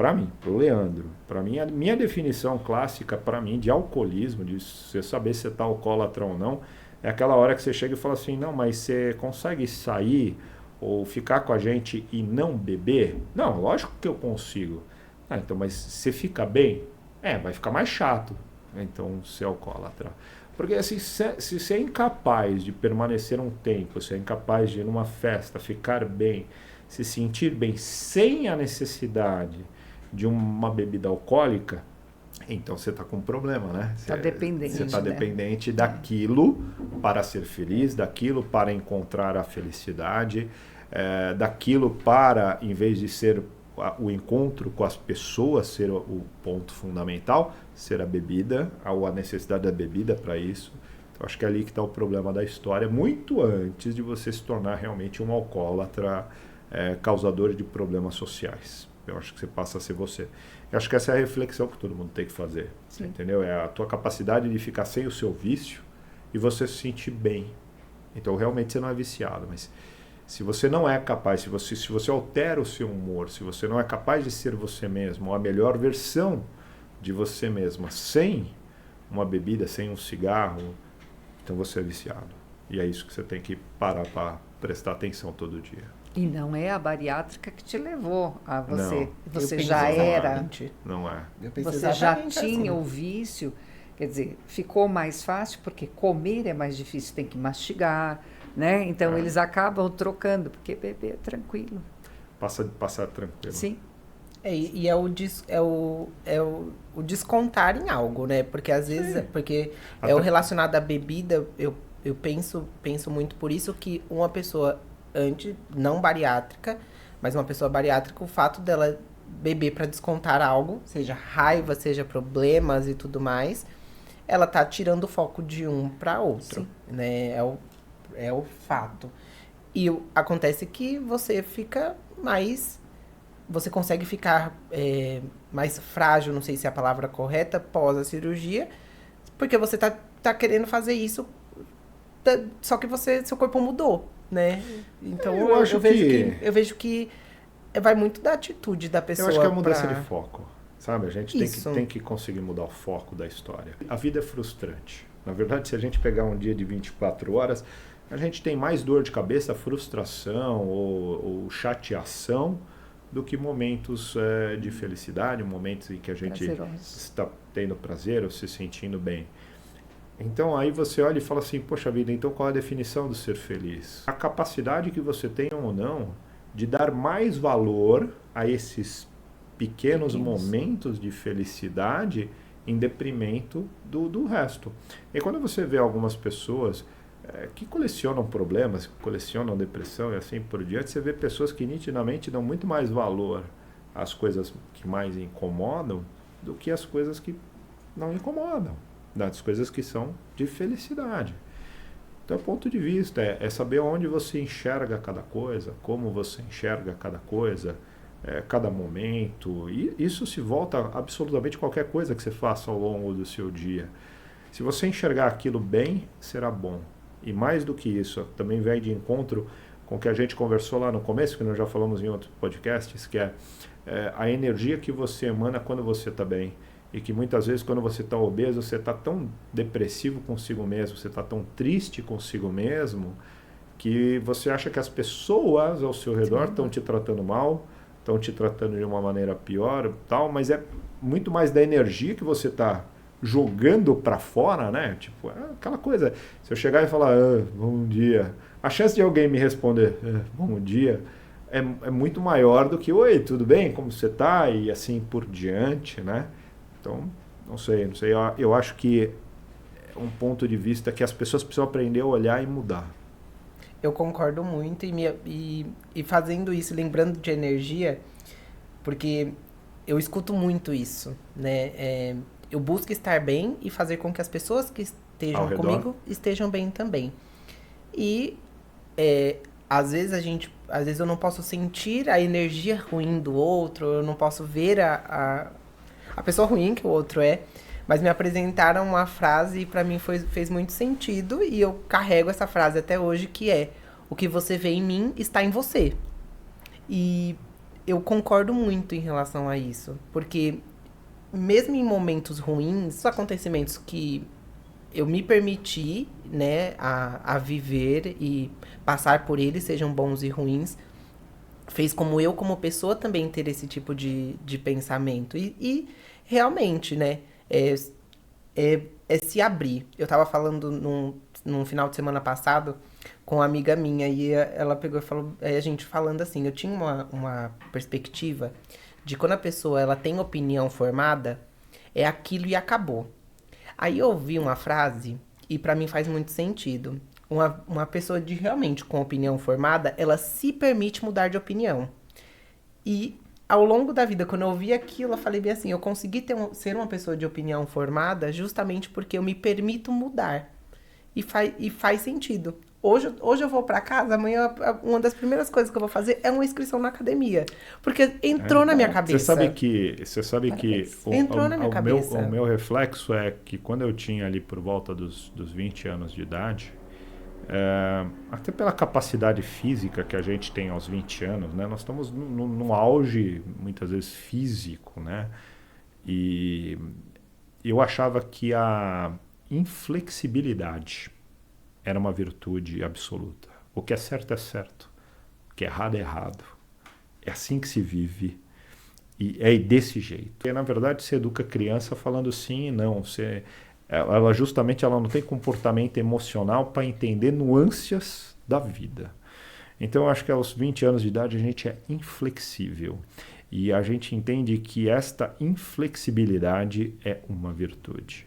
pro Leandro, para mim, a minha definição clássica para mim de alcoolismo, de você saber se você está alcoólatra ou não, É aquela hora que você chega e fala assim, não, mas você consegue sair ou ficar com a gente e não beber? Não, lógico que eu consigo. Ah, então, mas você fica bem? Vai ficar mais chato. Então, ser alcoólatra. Porque assim, se você é incapaz de permanecer um tempo, se é incapaz de ir numa festa, ficar bem, se sentir bem sem a necessidade de uma bebida alcoólica, então você está com um problema, né? Está dependente. Você está né? dependente daquilo para ser feliz, daquilo para encontrar a felicidade, daquilo para, em vez de ser o encontro com as pessoas ser o ponto fundamental, ser a bebida, ou a necessidade da bebida para isso. Então, acho que é ali que está o problema da história, muito antes de você se tornar realmente um alcoólatra causador de problemas sociais. Eu acho que você passa a ser você. Eu acho que essa é a reflexão que todo mundo tem que fazer. Sim. Entendeu? É a tua capacidade de ficar sem o seu vício e você se sentir bem. Então, realmente, você não é viciado, mas se você não é capaz, se você altera o seu humor, se você não é capaz de ser você mesmo, ou a melhor versão de você mesma, sem uma bebida, sem um cigarro, então você é viciado. E é isso que você tem que parar para prestar atenção todo dia. E não é a bariátrica que te levou a você. Não. Você Eu já penso era. exatamente. Não é? Eu penso Você já exatamente tinha assim. o vício. Quer dizer, ficou mais fácil porque comer é mais difícil, tem que mastigar, né? Então eles acabam trocando, porque beber é tranquilo. Passar tranquilo. Sim. E é o descontar em algo, né? Porque às vezes, porque é o relacionado à bebida, eu penso muito por isso que uma pessoa não bariátrica, mas uma pessoa bariátrica, o fato dela beber para descontar algo, seja raiva, seja problemas e tudo mais, ela tá tirando o foco de um para outro, Sim. né? É o fato. E acontece que você fica mais... Você consegue ficar mais frágil, não sei se é a palavra correta, pós a cirurgia, porque você tá querendo fazer isso, só que seu corpo mudou, né? Então eu vejo que vai muito da atitude da pessoa. Eu acho que é a mudança de foco, sabe? A gente Isso. tem que conseguir mudar o foco da história. A vida é frustrante. Na verdade, se a gente pegar um dia de 24 horas, a gente tem mais dor de cabeça, frustração ou chateação do que momentos de felicidade, momentos em que a gente Prazerosos. está tendo prazer ou se sentindo bem. Então aí você olha e fala assim, poxa vida, então qual é a definição do ser feliz? A capacidade que você tem ou não de dar mais valor a esses pequenos momentos de felicidade em detrimento do resto. E quando você vê algumas pessoas que colecionam problemas, colecionam depressão e assim por diante, você vê pessoas que nitidamente dão muito mais valor às coisas que mais incomodam do que às coisas que não incomodam, das coisas que são de felicidade. Então, ponto de vista é saber onde você enxerga cada coisa, como você enxerga cada coisa, cada momento. E isso se volta a absolutamente qualquer coisa que você faça ao longo do seu dia. Se você enxergar aquilo bem, será bom. E mais do que isso, também vai de encontro com o que a gente conversou lá no começo, que nós já falamos em outros podcasts, que é a energia que você emana quando você está bem. E que muitas vezes quando você está obeso, você está tão depressivo consigo mesmo, você está tão triste consigo mesmo, que você acha que as pessoas ao seu redor estão te tratando mal, estão te tratando de uma maneira pior, tal, mas é muito mais da energia que você está jogando para fora, né? Tipo, aquela coisa, se eu chegar e falar, bom dia, a chance de alguém me responder, bom dia, é muito maior do que, oi, tudo bem, como você tá? E assim por diante, né? Então, não sei, eu acho que é um ponto de vista que as pessoas precisam aprender a olhar e mudar. Eu concordo muito e fazendo isso, lembrando de energia, porque eu escuto muito isso, né? Eu busco estar bem e fazer com que as pessoas que estejam comigo estejam bem também. E às vezes eu não posso sentir a energia ruim do outro, eu não posso ver a pessoa ruim que o outro é, mas me apresentaram uma frase e pra mim fez muito sentido e eu carrego essa frase até hoje, que é: o que você vê em mim está em você. E eu concordo muito em relação a isso, porque mesmo em momentos ruins, acontecimentos que eu me permiti, né, a viver e passar por eles, sejam bons e ruins, fez como eu, como pessoa, também ter esse tipo de pensamento. E realmente, né, é se abrir. Eu tava falando num final de semana passado com uma amiga minha, e ela pegou e falou, a gente falando assim, eu tinha uma perspectiva de quando a pessoa ela tem opinião formada, é aquilo e acabou. Aí eu ouvi uma frase, e pra mim faz muito sentido. Uma pessoa realmente com opinião formada, ela se permite mudar de opinião. E ao longo da vida, quando eu ouvi aquilo, eu falei bem assim, eu consegui ser uma pessoa de opinião formada justamente porque eu me permito mudar. E faz sentido. Hoje eu vou pra casa, amanhã uma das primeiras coisas que eu vou fazer é uma inscrição na academia. Porque entrou na minha cabeça. Você sabe que entrou na minha cabeça. O meu reflexo é que quando eu tinha ali por volta dos 20 anos de idade, até pela capacidade física que a gente tem aos 20 anos, né? Nós estamos num auge, muitas vezes, físico, né? E eu achava que a inflexibilidade era uma virtude absoluta. O que é certo, o que é errado. É assim que se vive e é desse jeito. E, na verdade, se educa a criança falando sim e não. Ela justamente ela não tem comportamento emocional para entender nuances da vida. Então, eu acho que aos 20 anos de idade a gente é inflexível. E a gente entende que esta inflexibilidade é uma virtude.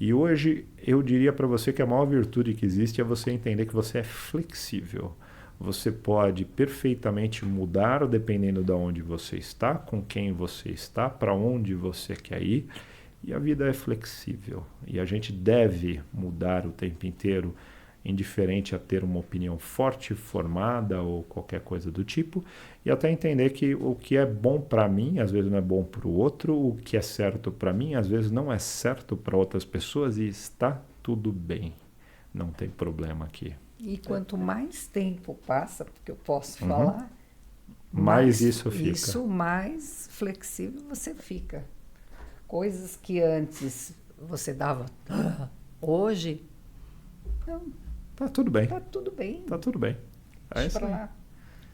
E hoje eu diria para você que a maior virtude que existe é você entender que você é flexível. Você pode perfeitamente mudar dependendo de onde você está, com quem você está, para onde você quer ir. E a vida é flexível. E a gente deve mudar o tempo inteiro, indiferente a ter uma opinião forte, formada ou qualquer coisa do tipo, e até entender que o que é bom para mim, às vezes não é bom para o outro, o que é certo para mim, às vezes não é certo para outras pessoas, e está tudo bem. Não tem problema aqui. E quanto mais tempo passa, porque eu posso falar, mais isso fica. Isso, mais flexível você fica. Coisas que antes você dava, hoje, não. Tá tudo bem. Tá tudo bem. Tá tudo bem. É isso aí.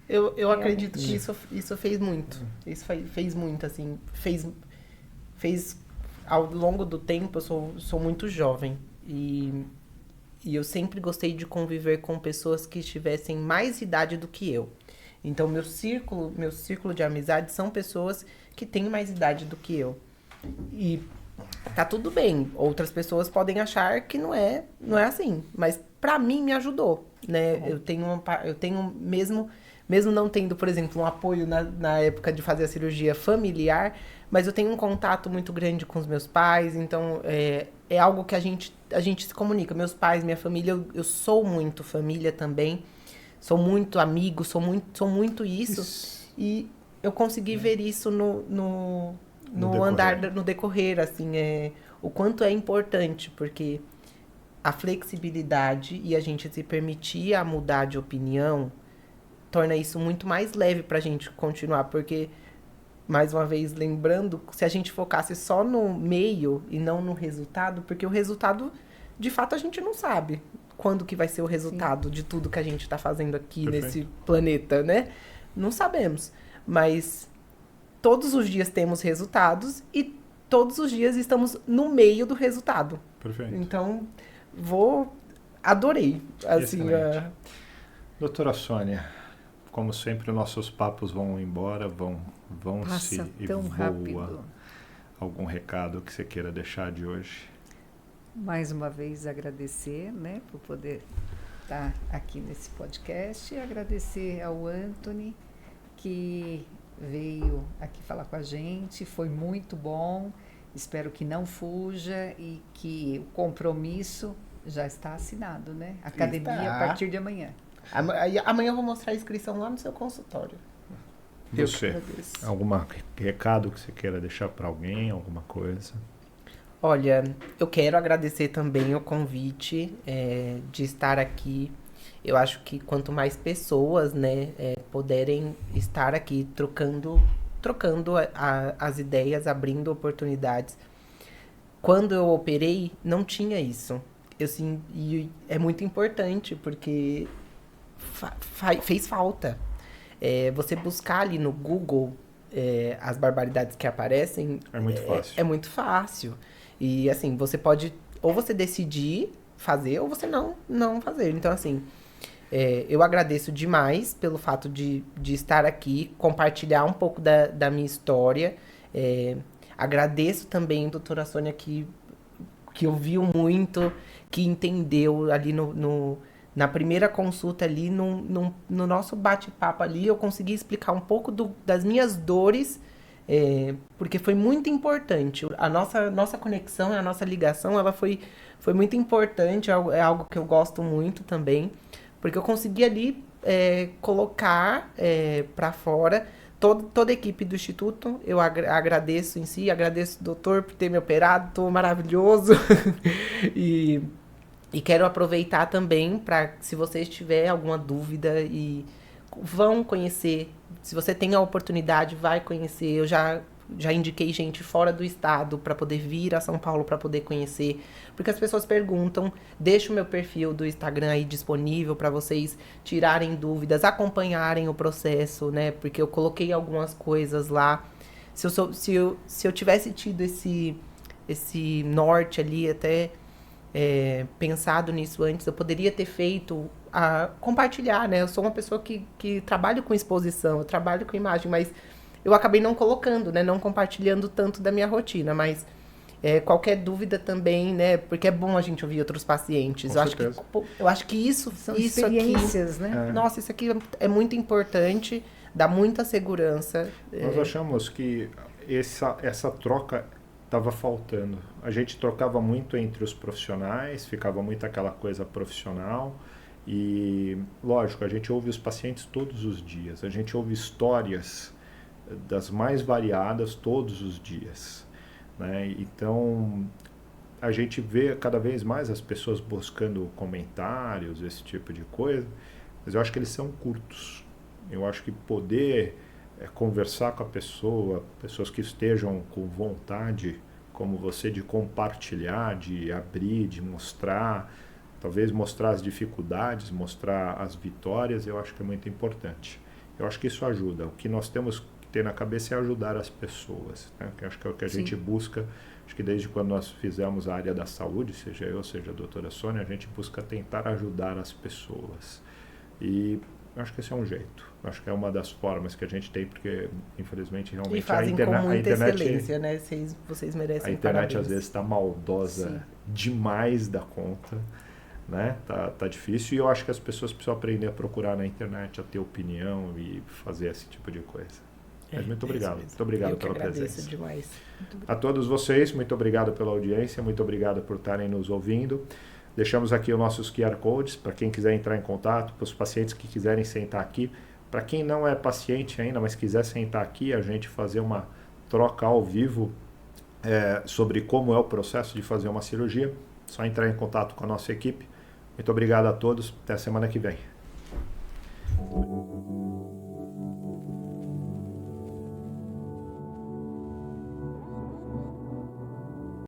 Eu acredito que isso fez muito. Isso fez muito, assim. Fez ao longo do tempo, eu sou muito jovem. E eu sempre gostei de conviver com pessoas que tivessem mais idade do que eu. Então, meu círculo de amizade são pessoas que têm mais idade do que eu. E tá tudo bem. Outras pessoas podem achar que não é assim. Mas pra mim me ajudou, né? Eu tenho mesmo não tendo, por exemplo, um apoio na época de fazer a cirurgia familiar, mas eu tenho um contato muito grande com os meus pais, então é algo que a gente se comunica. Meus pais, minha família, eu sou muito família também, sou muito amigo, sou muito isso. E eu consegui ver isso no decorrer, assim, o quanto é importante, porque a flexibilidade e a gente se permitir a mudar de opinião torna isso muito mais leve pra gente continuar, porque, mais uma vez, lembrando, se a gente focasse só no meio e não no resultado, porque o resultado, de fato, a gente não sabe quando que vai ser o resultado de tudo que a gente tá fazendo aqui nesse planeta, né? Não sabemos, mas todos os dias temos resultados e todos os dias estamos no meio do resultado. Perfeito. Então, adorei. Assim, Doutora Sônia, como sempre, nossos papos vão embora, vão Passa se tão voa. rápido. Algum recado que você queira deixar de hoje? Mais uma vez agradecer, né, por poder estar aqui nesse podcast, e agradecer ao Anthony, que veio aqui falar com a gente, foi muito bom, espero que não fuja e que o compromisso já está assinado, né? Academia a partir de amanhã. Amanhã eu vou mostrar a inscrição lá no seu consultório. Você, algum recado que você queira deixar para alguém, alguma coisa? Olha, eu quero agradecer também o convite de estar aqui. Eu acho que quanto mais pessoas, né, puderem estar aqui trocando as ideias, abrindo oportunidades. Quando eu operei, não tinha isso. e é muito importante, porque fez falta. Você buscar ali no Google as barbaridades que aparecem... É muito fácil. É muito fácil. E, assim, você pode... Ou você decidir fazer, ou você não fazer. Então, assim, eu agradeço demais pelo fato de estar aqui, compartilhar um pouco da minha história. Agradeço também, doutora Sônia, que ouviu muito, que entendeu ali na primeira consulta ali, no nosso bate-papo ali, eu consegui explicar um pouco das minhas dores, porque foi muito importante. A nossa conexão, a nossa ligação, ela foi muito importante, é algo que eu gosto muito também, porque eu consegui ali colocar para fora toda a equipe do Instituto. Eu agradeço em si, agradeço o doutor por ter me operado, estou maravilhoso. E quero aproveitar também para, se vocês tiverem alguma dúvida, e vão conhecer. Se você tem a oportunidade, vai conhecer. Eu já indiquei gente fora do estado para poder vir a São Paulo para poder conhecer. Porque as pessoas perguntam, deixo o meu perfil do Instagram aí disponível para vocês tirarem dúvidas, acompanharem o processo, né? Porque eu coloquei algumas coisas lá. Se eu tivesse tido esse norte ali, até pensado nisso antes, eu poderia ter feito compartilhar, né? Eu sou uma pessoa que trabalho com exposição, eu trabalho com imagem, mas eu acabei não colocando, né? Não compartilhando tanto da minha rotina, mas qualquer dúvida também, né? Porque é bom a gente ouvir outros pacientes. Eu acho que isso São isso experiências, aqui, né? Nossa, isso aqui é muito importante, dá muita segurança. Nós achamos que essa troca estava faltando. A gente trocava muito entre os profissionais, ficava muito aquela coisa profissional e, lógico, a gente ouve os pacientes todos os dias, a gente ouve histórias das mais variadas todos os dias, né? Então, a gente vê cada vez mais as pessoas buscando comentários, esse tipo de coisa, mas eu acho que eles são curtos. Eu acho que poder conversar com a pessoa, pessoas que estejam com vontade, como você, de compartilhar, de abrir, de mostrar, talvez mostrar as dificuldades, mostrar as vitórias, eu acho que é muito importante. Eu acho que isso ajuda. O que nós temos que ter na cabeça é ajudar as pessoas, né? Que eu acho que é o que a gente busca. Acho que desde quando nós fizemos a área da saúde, seja eu, seja a doutora Sônia, a gente busca tentar ajudar as pessoas. E acho que esse é um jeito. Acho que é uma das formas que a gente tem, porque, infelizmente, realmente e fazem com muita excelência, né? Vocês merecem a internet, parabéns. às vezes, está maldosa demais da conta, né? Tá difícil, e eu acho que as pessoas precisam aprender a procurar na internet, a ter opinião e fazer esse tipo de coisa. Mas muito obrigado. Muito obrigado pela presença. Demais. A todos vocês, muito obrigado pela audiência, muito obrigado por estarem nos ouvindo. Deixamos aqui os nossos QR Codes para quem quiser entrar em contato, para os pacientes que quiserem sentar aqui. Para quem não é paciente ainda, mas quiser sentar aqui, a gente fazer uma troca ao vivo sobre como é o processo de fazer uma cirurgia. Só entrar em contato com a nossa equipe. Muito obrigado a todos. Até a semana que vem.